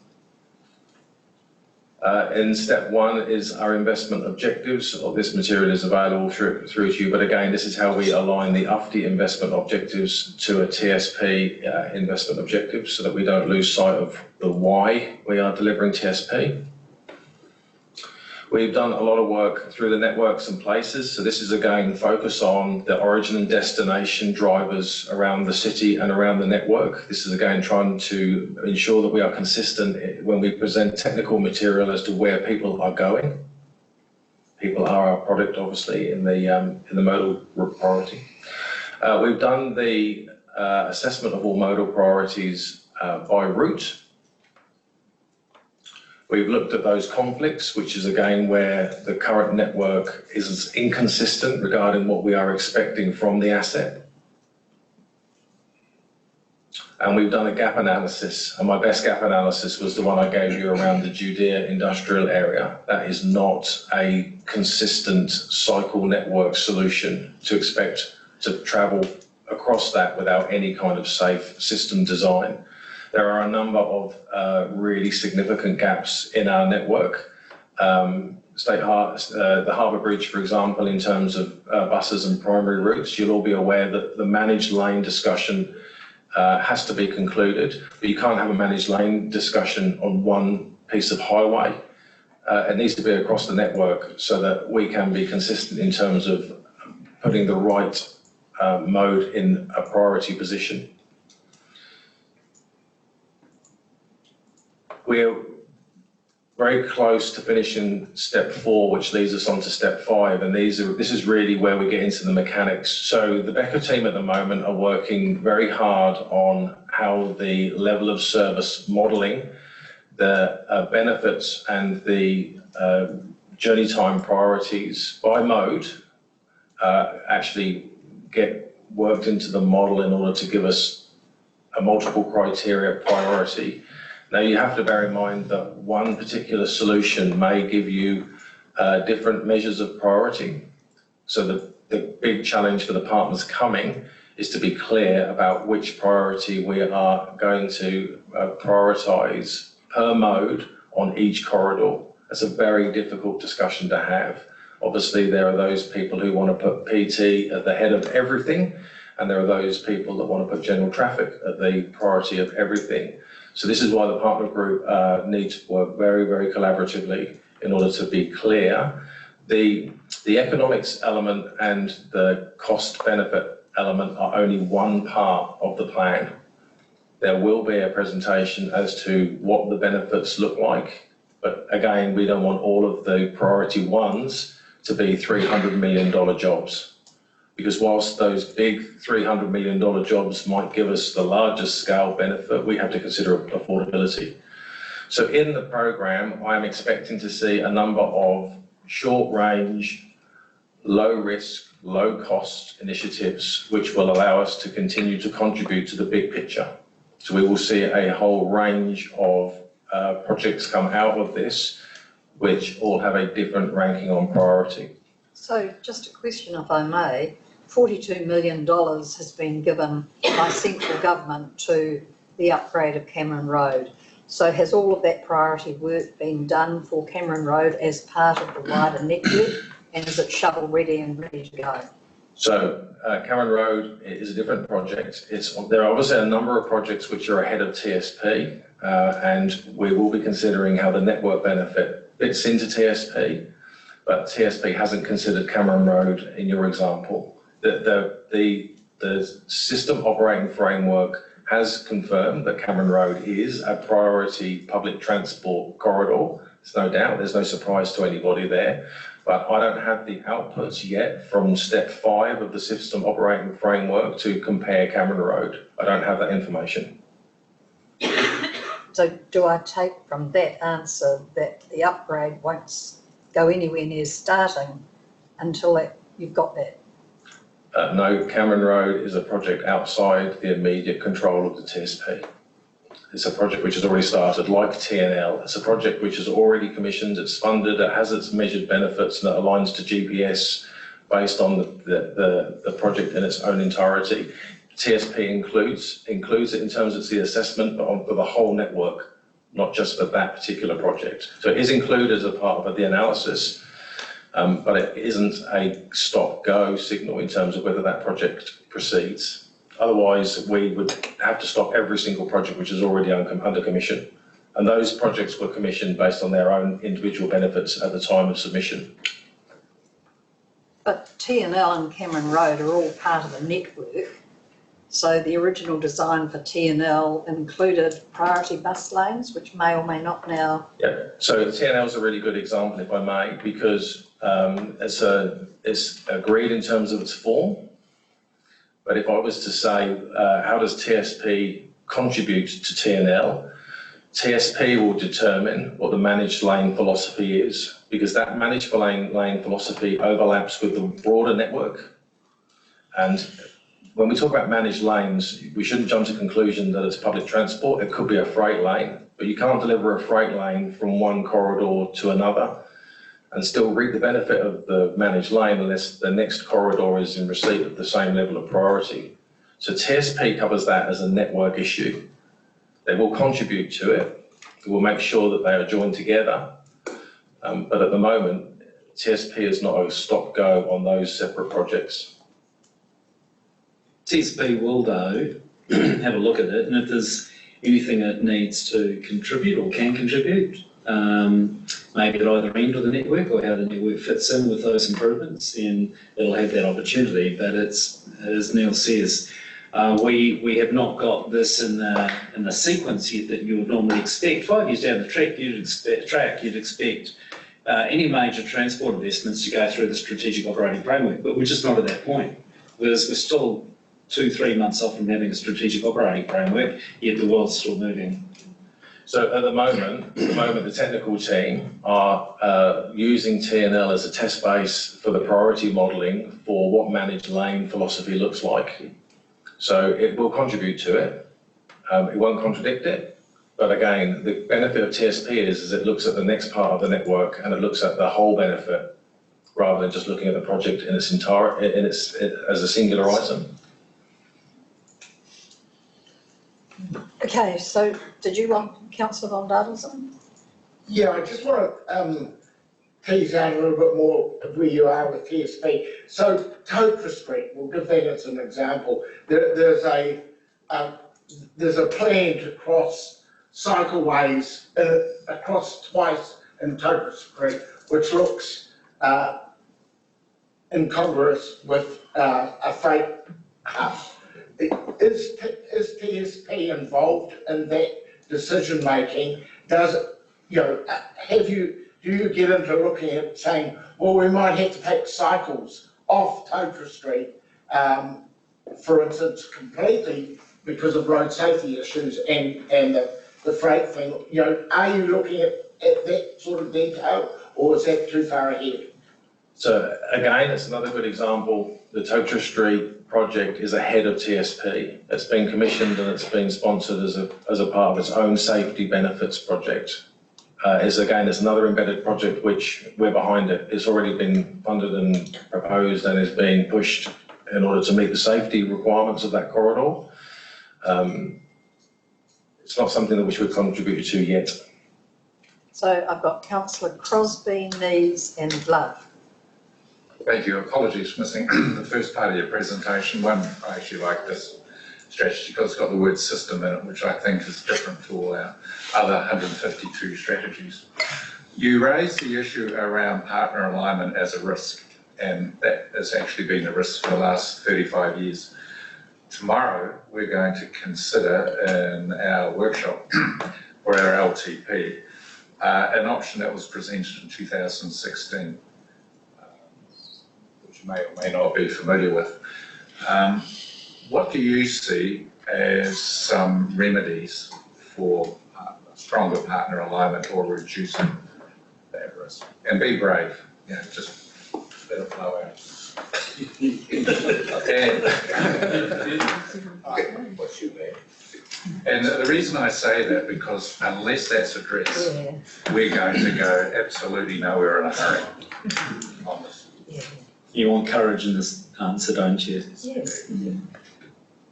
In step 1 is our investment objectives. This material is available through to you, but again, this is how we align the UFTI investment objectives to a TSP investment objective so that we don't lose sight of the why we are delivering TSP. We've done a lot of work through the networks and places. So this is again focus on the origin and destination drivers around the city and around the network. This is again trying to ensure that we are consistent when we present technical material as to where people are going. People are our product, obviously, in the modal priority. We've done the assessment of all modal priorities by route. We've looked at those conflicts, which is again where the current network is inconsistent regarding what we are expecting from the asset. And we've done a gap analysis, and my best gap analysis was the one I gave you around the Judea industrial area. That is not a consistent cycle network solution to expect to travel across that without any kind of safe system design. There are a number of really significant gaps in our network. The Harbour Bridge, for example, in terms of buses and primary routes, you'll all be aware that the managed lane discussion has to be concluded, but you can't have a managed lane discussion on one piece of highway. It needs to be across the network so that we can be consistent in terms of putting the right mode in a priority position. We're very close to finishing step 4, which leads us on to step 5, and this is really where we get into the mechanics. So the Becker team at the moment are working very hard on how the level of service modelling, the benefits and the journey time priorities by mode actually get worked into the model in order to give us a multiple criteria priority. Now, you have to bear in mind that one particular solution may give you different measures of priority. So the big challenge for the partners coming is to be clear about which priority we are going to prioritise per mode on each corridor. That's a very difficult discussion to have. Obviously, there are those people who want to put PT at the head of everything, and there are those people that want to put general traffic at the priority of everything. So this is why the partner group needs to work very, very collaboratively in order to be clear. The economics element and the cost benefit element are only one part of the plan. There will be a presentation as to what the benefits look like, but again, we don't want all of the priority ones to be $300 million jobs. Because whilst those big $300 million jobs might give us the largest scale benefit, we have to consider affordability. So in the program, I'm expecting to see a number of short range, low risk, low cost initiatives, which will allow us to continue to contribute to the big picture. So we will see a whole range of projects come out of this, which all have a different ranking on priority. So just a question, if I may. $42 million has been given by central government to the upgrade of Cameron Road. So has all of that priority work been done for Cameron Road as part of the wider network, and is it shovel ready and ready to go? So Cameron Road is a different project. There are obviously a number of projects which are ahead of TSP, and we will be considering how the network benefit fits into TSP, but TSP hasn't considered Cameron Road in your example. The system operating framework has confirmed that Cameron Road is a priority public transport corridor. There's no doubt, there's no surprise to anybody there. but I don't have the outputs yet from step 5 of the system operating framework to compare Cameron Road. I don't have that information. So do I take from that answer that the upgrade won't go anywhere near starting until you've got that? No, Cameron Road is a project outside the immediate control of the TSP. It's a project which has already started, like TNL. It's a project which is already commissioned, it's funded, it has its measured benefits, and it aligns to GPS based on the project in its own entirety. TSP includes it in terms of the assessment, but for the whole network, not just for that particular project. So it is included as a part of the analysis, but it isn't a stop-go signal in terms of whether that project proceeds. Otherwise, we would have to stop every single project which is already under commission. And those projects were commissioned based on their own individual benefits at the time of submission. But TNL and Cameron Road are all part of the network. So the original design for TNL included priority bus lanes, which may or may not now. Yeah, so TNL is a really good example, if I may, because it's agreed in terms of its form. But if I was to say, how does TSP contribute to TNL? TSP will determine what the managed lane philosophy is, because that managed lane philosophy overlaps with the broader network. And when we talk about managed lanes, we shouldn't jump to the conclusion that it's public transport. It could be a freight lane, but you can't deliver a freight lane from one corridor to another and still reap the benefit of the managed lane unless the next corridor is in receipt of the same level of priority. So TSP covers that as a network issue. They will contribute to it. It will make sure that they are joined together. But at the moment, TSP is not a stop-go on those separate projects. TSP will, though, have a look at it, and if there's anything it needs to contribute or can contribute, maybe at either end of the network or how the network fits in with those improvements, and it'll have that opportunity. But it's, as Neil says, we have not got this in the sequence yet that you would normally expect. 5 years down the track, you'd expect any major transport investments to go through the strategic operating framework, but we're just not at that point. We're still 2-3 months off from having a strategic operating framework, yet the world's still moving. So at the moment, the technical team are using TNL as a test base for the priority modelling for what managed lane philosophy looks like. So it will contribute to it. It won't contradict it. But again, the benefit of TSP is it looks at the next part of the network and it looks at the whole benefit rather than just looking at the project in its as a singular item. Okay, so did you want Councillor von Dadelsson? Yeah, I just want to tease out a little bit more of where you are with TSP. So Tokra Street, we'll give that as an example. There's a plan to cross cycleways across twice in Tokra Street, which looks incongruous with a freight hub. Is TSP involved in that decision making? Does it, do you get into looking at saying, well, we might have to take cycles off Tokra Street, for instance, completely because of road safety issues and the freight thing? Are you looking at that sort of detail, or is that too far ahead? So again, it's another good example. The Tokra Street project is ahead of TSP. It's been commissioned and it's been sponsored as a part of its own safety benefits project. It's another embedded project which we're behind it. It's already been funded and proposed and is being pushed in order to meet the safety requirements of that corridor. It's not something that we should contribute to yet. So I've got Councillor Crosby, Neves and Love. Thank you. Apologies for missing the first part of your presentation. One, I actually like this strategy because it's got the word system in it, which I think is different to all our other 152 strategies. You raised the issue around partner alignment as a risk, and that has actually been a risk for the last 35 years. Tomorrow, we're going to consider in our workshop for our LTP an option that was presented in 2016. you may or may not be familiar with. What do you see as some remedies for stronger partner alignment or reducing that risk? And be brave, just let it flow out. What's your name? And the reason I say that, because unless that's addressed, we're going to go absolutely nowhere in a hurry on this. You want courage in this answer, don't you? Yes.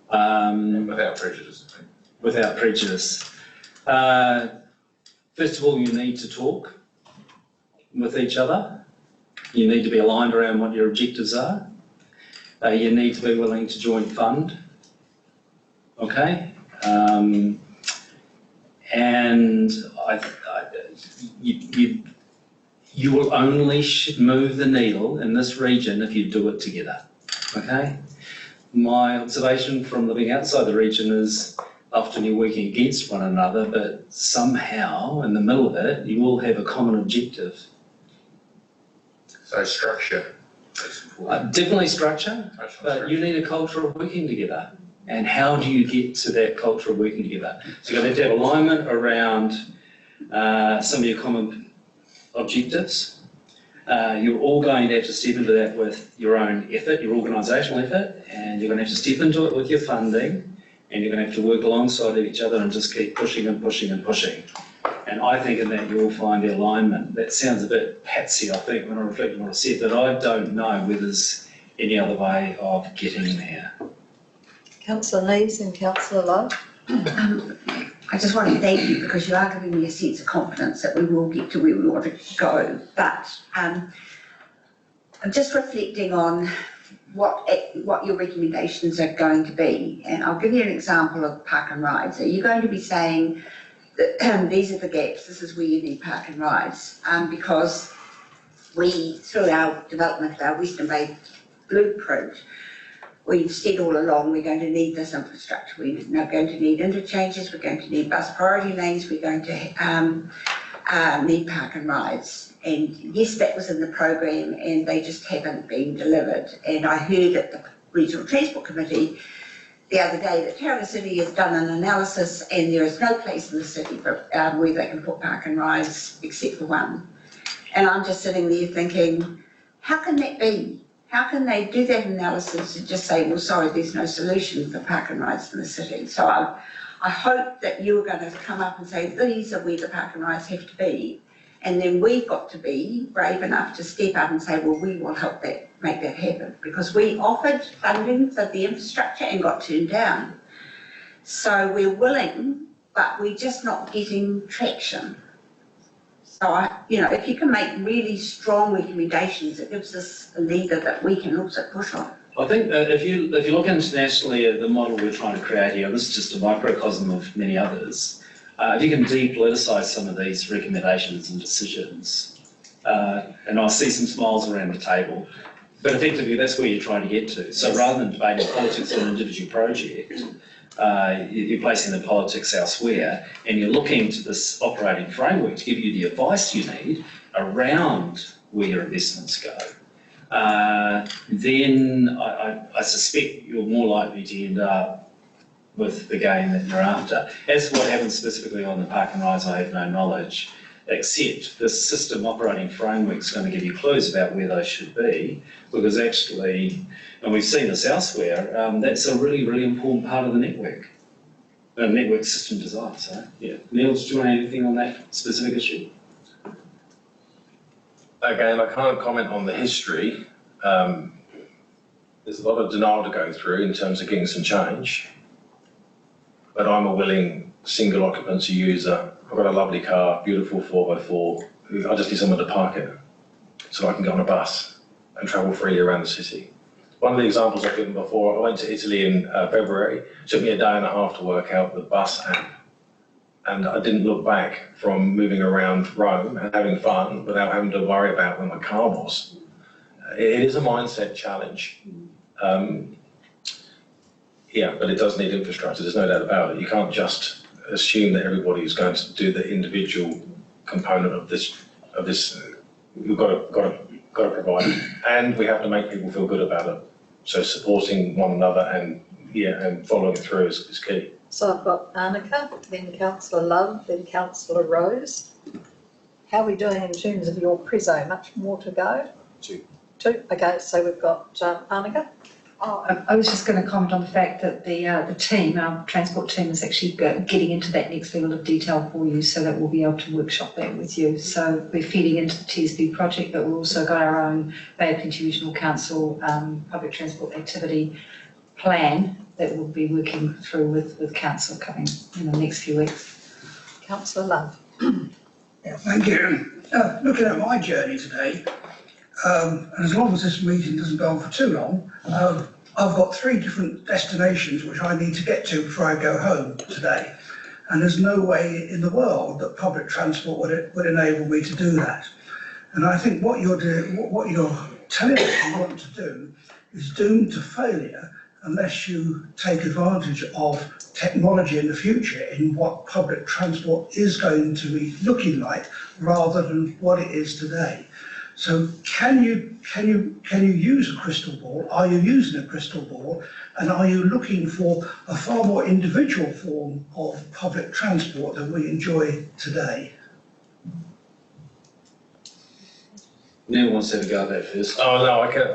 Without prejudice. Without prejudice. First of all, you need to talk with each other. You need to be aligned around what your objectives are. You need to be willing to join fund. Okay? And you will only move the needle in this region if you do it together. Okay? My observation from living outside the region is often you're working against one another, but somehow in the middle of it, you all have a common objective. So structure. Definitely structure, but you need a culture of working together. And how do you get to that culture of working together? So you're going to have alignment around some of your common objectives. You're all going to have to step into that with your own effort, your organisational effort, and you're going to have to step into it with your funding, and you're going to have to work alongside each other and just keep pushing and pushing and pushing. And I think in that you'll find the alignment. That sounds a bit patsy, I think, when I reflect on what I said, but I don't know whether there's any other way of getting there. Councillor Neves and Councillor Lowe. I just want to thank you because you are giving me a sense of confidence that we will get to where we want to go. But I'm just reflecting on what your recommendations are going to be. And I'll give you an example of park and rides. Are you going to be saying that these are the gaps, this is where you need park and rides? Because we, through our development of our Western Bay blueprint, we've said all along we're going to need this infrastructure. We're going to need interchanges, we're going to need bus priority lanes, we're going to need park and rides. And yes, that was in the program and they just haven't been delivered. And I heard at the Regional Transport Committee the other day that Tauranga City has done an analysis and there is no place in the city where they can put park and rides except for one. And I'm just sitting there thinking, how can that be? How can they do that analysis and just say, well, sorry, there's no solution for park and rides in the city? So I hope that you're going to come up and say, these are where the park and rides have to be. And then we've got to be brave enough to step up and say, well, we will help make that happen. Because we offered funding for the infrastructure and got turned down. So we're willing, but we're just not getting traction. So, if you can make really strong recommendations, it gives us a leader that we can also push on. I think that if you look internationally at the model we're trying to create here, this is just a microcosm of many others, if you can depoliticise some of these recommendations and decisions, and I see some smiles around the table, but effectively that's where you're trying to get to. So rather than debating politics on an individual project, you're placing the politics elsewhere and you're looking to this operating framework to give you the advice you need around where your investments go. Then I suspect you're more likely to end up with the gain that you're after. As for what happens specifically on the park and rides, I have no knowledge, except this system operating framework is going to give you clues about where those should be, because actually, and we've seen this elsewhere, that's a really, really important part of the network system design. So, yeah. Neil, do you want to add anything on that specific issue? Again, I can't comment on the history. There's a lot of denial to go through in terms of getting some change, but I'm a willing single occupancy user. I've got a lovely car, beautiful 4x4. I just need someone to park it so I can go on a bus and travel freely around the city. One of the examples I've given before, I went to Italy in February. It took me a day and a half to work out the bus app. And I didn't look back from moving around Rome and having fun without having to worry about where my car was. It is a mindset challenge. Yeah, but it does need infrastructure, there's no doubt about it. You can't just assume that everybody is going to do the individual component of this. We've got to got to provide it. And we have to make people feel good about it. So supporting one another and following it through is key. So I've got Annika, then Councillor Love, then Councillor Rose. How are we doing in terms of your prezzo? Much more to go? Two. Okay, so we've got Annika. I was just going to comment on the fact that the team, our transport team, is actually getting into that next level of detail for you, so that we'll be able to workshop that with you. So we're feeding into the TSB project, but we've also got our own Bay of Plenty Regional Council public transport activity plan that we'll be working through with council coming in the next few weeks. Councillor Love. Yeah, thank you. Looking at my journey today, and as long as this meeting doesn't go on for too long, I've got 3 different destinations which I need to get to before I go home today. And there's no way in the world that public transport would enable me to do that. And I think what you're telling us you want to do is doomed to failure unless you take advantage of technology in the future in what public transport is going to be looking like rather than what it is today. So can you use a crystal ball? Are you using a crystal ball? And are you looking for a far more individual form of public transport than we enjoy today? Neil wants to have a go at that first. Oh, no, I can't.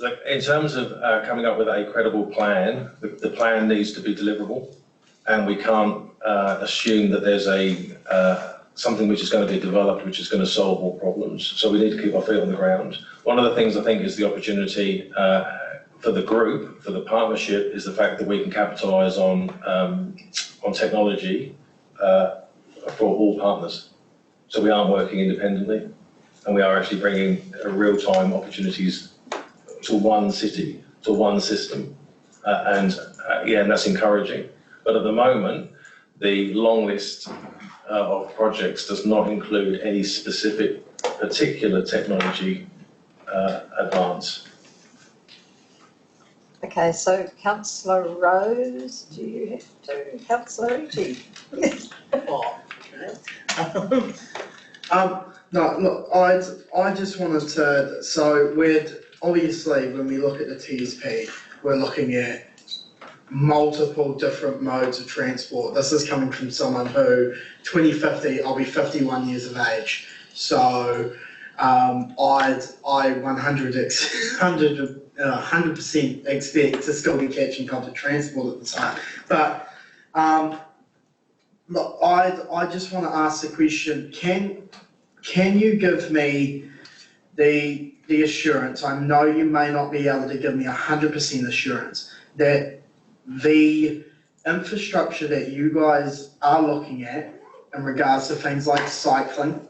Look, in terms of coming up with a credible plan, the plan needs to be deliverable, and we can't assume that there's something which is going to be developed which is going to solve all problems. So we need to keep our feet on the ground. One of the things I think is the opportunity for the group, for the partnership, is the fact that we can capitalise on technology for all partners. So we aren't working independently, and we are actually bringing real-time opportunities to one city, to one system, and that's encouraging. But at the moment, the long list of projects does not include any specific particular technology advance. Okay, so Councillor Rose, do you have to? Councillor Uti? No, look, I just wanted to, so obviously when we look at the TSP, we're looking at multiple different modes of transport. This is coming from someone who, 2050, I'll be 51 years of age. So I 100% expect to still be catching public transport at the time. But look, I just want to ask the question, can you give me the assurance, I know you may not be able to give me 100% assurance, that the infrastructure that you guys are looking at in regards to things like cycling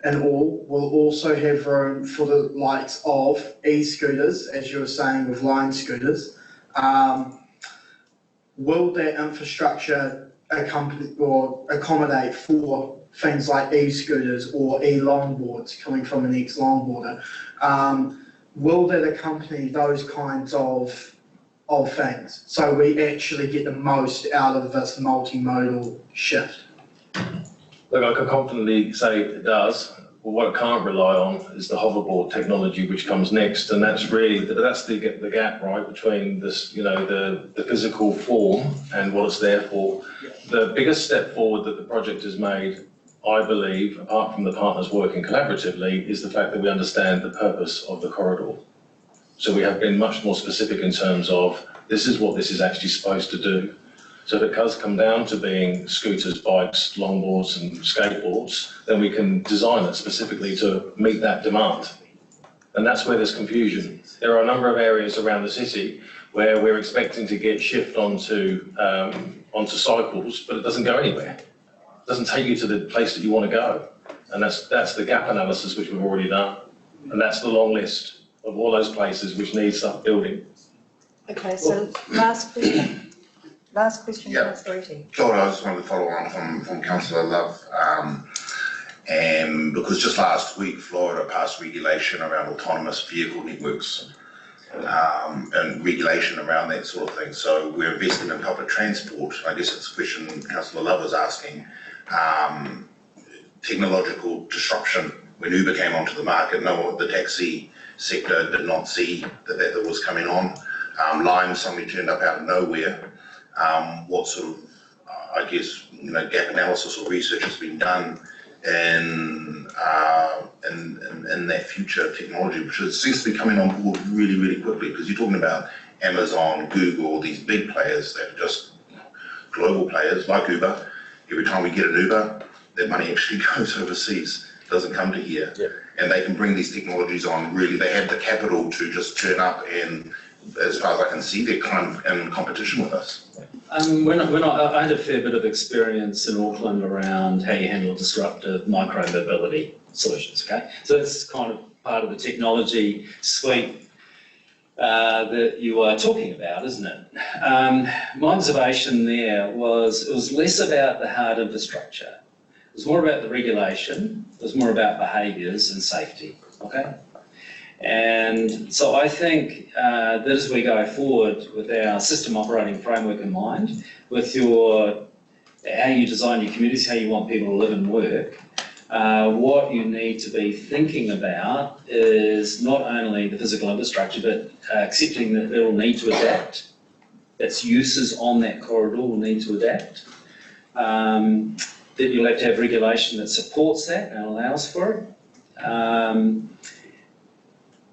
and all will also have room for the likes of e-scooters, as you were saying with line scooters. Will that infrastructure accommodate for things like e-scooters or e-longboards coming from an ex-longboarder? Will that accompany those kinds of things, so we actually get the most out of this multimodal shift? Look, I can confidently say it does. Well, what it can't rely on is the hoverboard technology which comes next, and that's the gap, right, between this, the physical form and what it's there for. The biggest step forward that the project has made, I believe, apart from the partners working collaboratively, is the fact that we understand the purpose of the corridor. So we have been much more specific in terms of this is what this is actually supposed to do. So if it does come down to being scooters, bikes, longboards and skateboards, then we can design it specifically to meet that demand. And that's where there's confusion. There are a number of areas around the city where we're expecting to get shift onto cycles, but it doesn't go anywhere. It doesn't take you to the place that you want to go. And that's the gap analysis which we've already done. And that's the long list of all those places which need stuff building. Okay, so last question. Last question, Yeah. Councillor Uti. Claude, I just wanted to follow on from Councillor Love, and because just last week Florida passed regulation around autonomous vehicle networks and regulation around that sort of thing. So we're investing in public transport. I guess it's a question Councillor Love was asking. Technological disruption when Uber came onto the market, the taxi sector did not see that was coming on. Lime suddenly turned up out of nowhere. What sort of, I guess, gap analysis or research has been done in that future technology, which seems to be coming on board really, really quickly, because you're talking about Amazon, Google, these big players that are just global players like Uber. Every time we get an Uber, that money actually goes overseas, doesn't come to here. Yeah. And they can bring these technologies on, really, they have the capital to just turn up, and as far as I can see, they're kind of in competition with us. I had a fair bit of experience in Auckland around how you handle disruptive micro-mobility solutions, okay? So that's kind of part of the technology suite that you are talking about, isn't it? My observation there was, it was less about the hard infrastructure. It was more about the regulation. It was more about behaviours and safety, okay? And so I think that as we go forward with our system operating framework in mind, with how you design your communities, how you want people to live and work, what you need to be thinking about is not only the physical infrastructure, but accepting that it will need to adapt. Its uses on that corridor will need to adapt. That you'll have to have regulation that supports that and allows for it.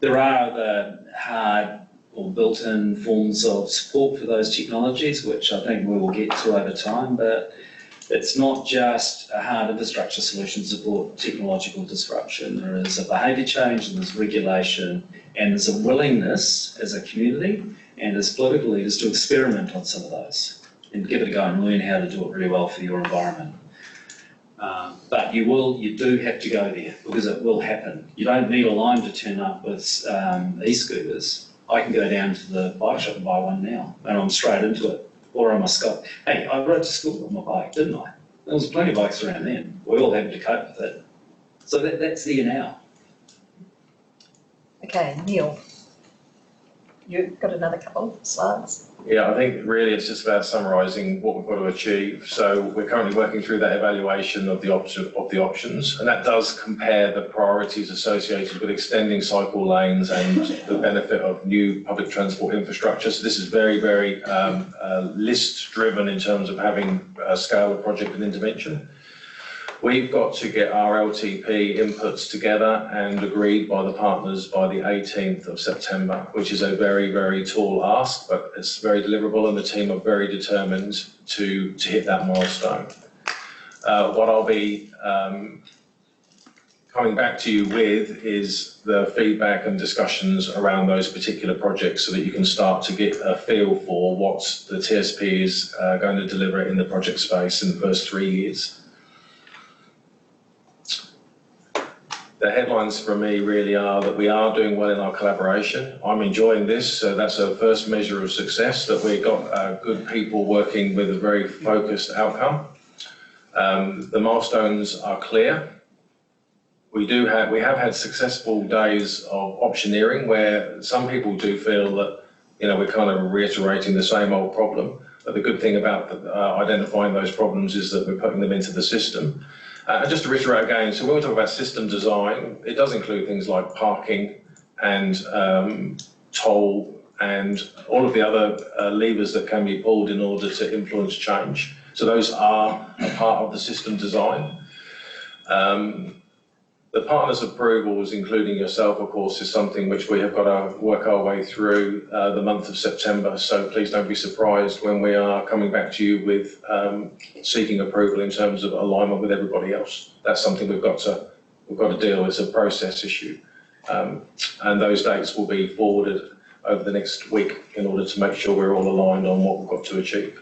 There are the hard or built-in forms of support for those technologies, which I think we will get to over time, but it's not just a hard infrastructure solution to support technological disruption. There is a behaviour change, and there's regulation, and there's a willingness as a community and as political leaders to experiment on some of those and give it a go and learn how to do it really well for your environment. But you do have to go there, because it will happen. You don't need a line to turn up with e-scooters. I can go down to the bike shop and buy one now, and I'm straight into it. Or I must go. Hey, I rode to school on my bike, didn't I? There was plenty of bikes around then. We all having to cope with it. So that's there now. Okay, Neil, you've got another couple of slides. Yeah, I think really it's just about summarising what we've got to achieve. So we're currently working through that evaluation of the options, and that does compare the priorities associated with extending cycle lanes and the benefit of new public transport infrastructure. So this is very, very list-driven in terms of having a scale of project and intervention. We've got to get our LTP inputs together and agreed by the partners by the 18th of September, which is a very, very tall ask, but it's very deliverable, and the team are very determined to hit that milestone. What I'll be coming back to you with is the feedback and discussions around those particular projects, so that you can start to get a feel for what the TSP is going to deliver in the project space in the first 3 years. The headlines for me really are that we are doing well in our collaboration. I'm enjoying this, so that's a first measure of success, that we've got good people working with a very focused outcome. The milestones are clear. We have had successful days of optioneering, where some people do feel that we're kind of reiterating the same old problem. But the good thing about identifying those problems is that we're putting them into the system. And just to reiterate again, so when we talk about system design, it does include things like parking and toll and all of the other levers that can be pulled in order to influence change. So those are a part of the system design. The partners' approvals, including yourself, of course, is something which we have got to work our way through the month of September. So please don't be surprised when we are coming back to you with seeking approval in terms of alignment with everybody else. That's something we've got to deal with. It's a process issue, and those dates will be forwarded over the next week in order to make sure we're all aligned on what we've got to achieve.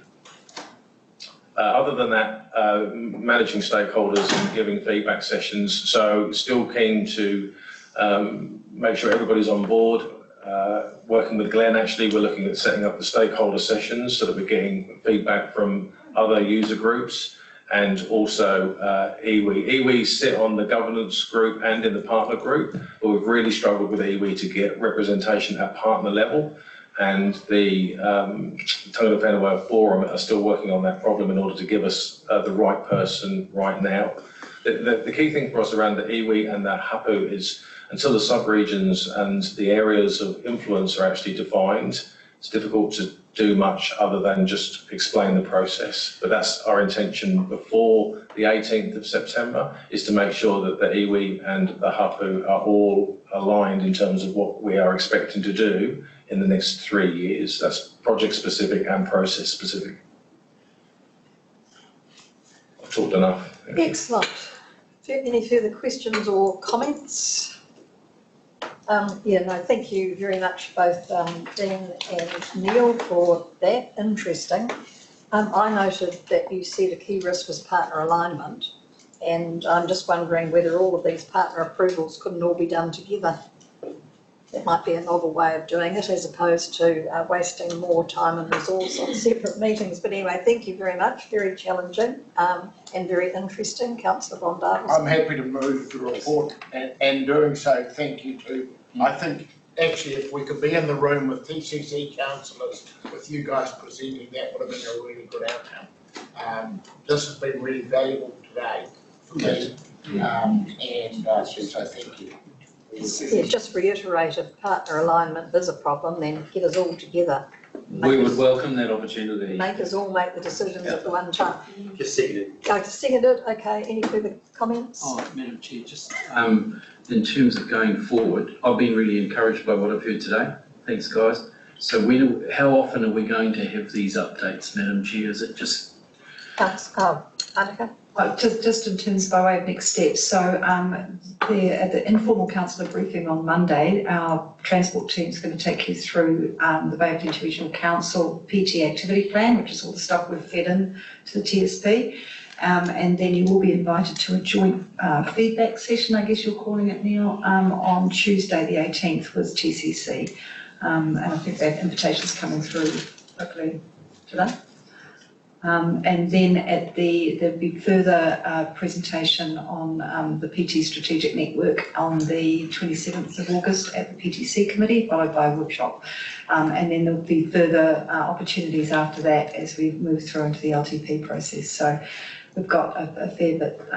Other than that, managing stakeholders and giving feedback sessions. So still keen to make sure everybody's on board. Working with Glenn, actually, we're looking at setting up the stakeholder sessions so that we're getting feedback from other user groups, and also iwi. Iwi sit on the governance group and in the partner group, but we've really struggled with iwi to get representation at partner level. And the Tangata Whenua Forum are still working on that problem in order to give us the right person right now. The key thing for us around the iwi and the hapu is until the sub-regions and the areas of influence are actually defined, it's difficult to do much other than just explain the process. But that's our intention before the 18th of September, is to make sure that the iwi and the hapu are all aligned in terms of what we are expecting to do in the next 3 years. That's project specific and process specific. I've talked enough. Excellent. Any further questions or comments? Thank you very much, both Dan and Neil, for that. Interesting. I noted that you said a key risk was partner alignment, and I'm just wondering whether all of these partner approvals couldn't all be done together. That might be a novel way of doing it, as opposed to wasting more time and resource on separate meetings. But anyway, thank you very much. Very challenging and very interesting. Councillor Bondar. I'm happy to move the report, and doing so, thank you too. I think actually if we could be in the room with TCC councillors, with you guys presenting, that would have been a really good outcome. This has been really valuable today for me, and so thank you. Yeah, just reiterate, if partner alignment is a problem, then get us all together. We would welcome that opportunity. Make us all make the decisions at the one time. Just seconded. Seconded, okay. Any further comments? Madam Chair, just in terms of going forward, I've been really encouraged by what I've heard today. Thanks, guys. So how often are we going to have these updates, Madam Chair? Is it just... Annika? Just in terms by way of next steps, so at the informal councillor briefing on Monday, our transport team is going to take you through the Bay of Plenty Regional Council PT activity plan, which is all the stuff we've fed in to the TSP, and then you will be invited to a joint feedback session, I guess you're calling it, Neil, on Tuesday the 18th with TCC, and I think that invitation's coming through quickly today. And then there'll be further presentation on the PT Strategic Network on the 27th of August at the PTC Committee, followed by a workshop. And then there'll be further opportunities after that as we move through into the LTP process. So we've got a fair bit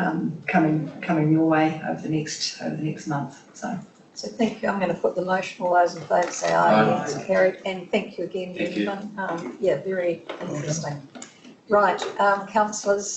coming your way over the next month. So thank you. I'm going to put the motion. All those in favour say aye. It's carried. And thank you again, everyone. Yeah, very interesting. Right, councillors,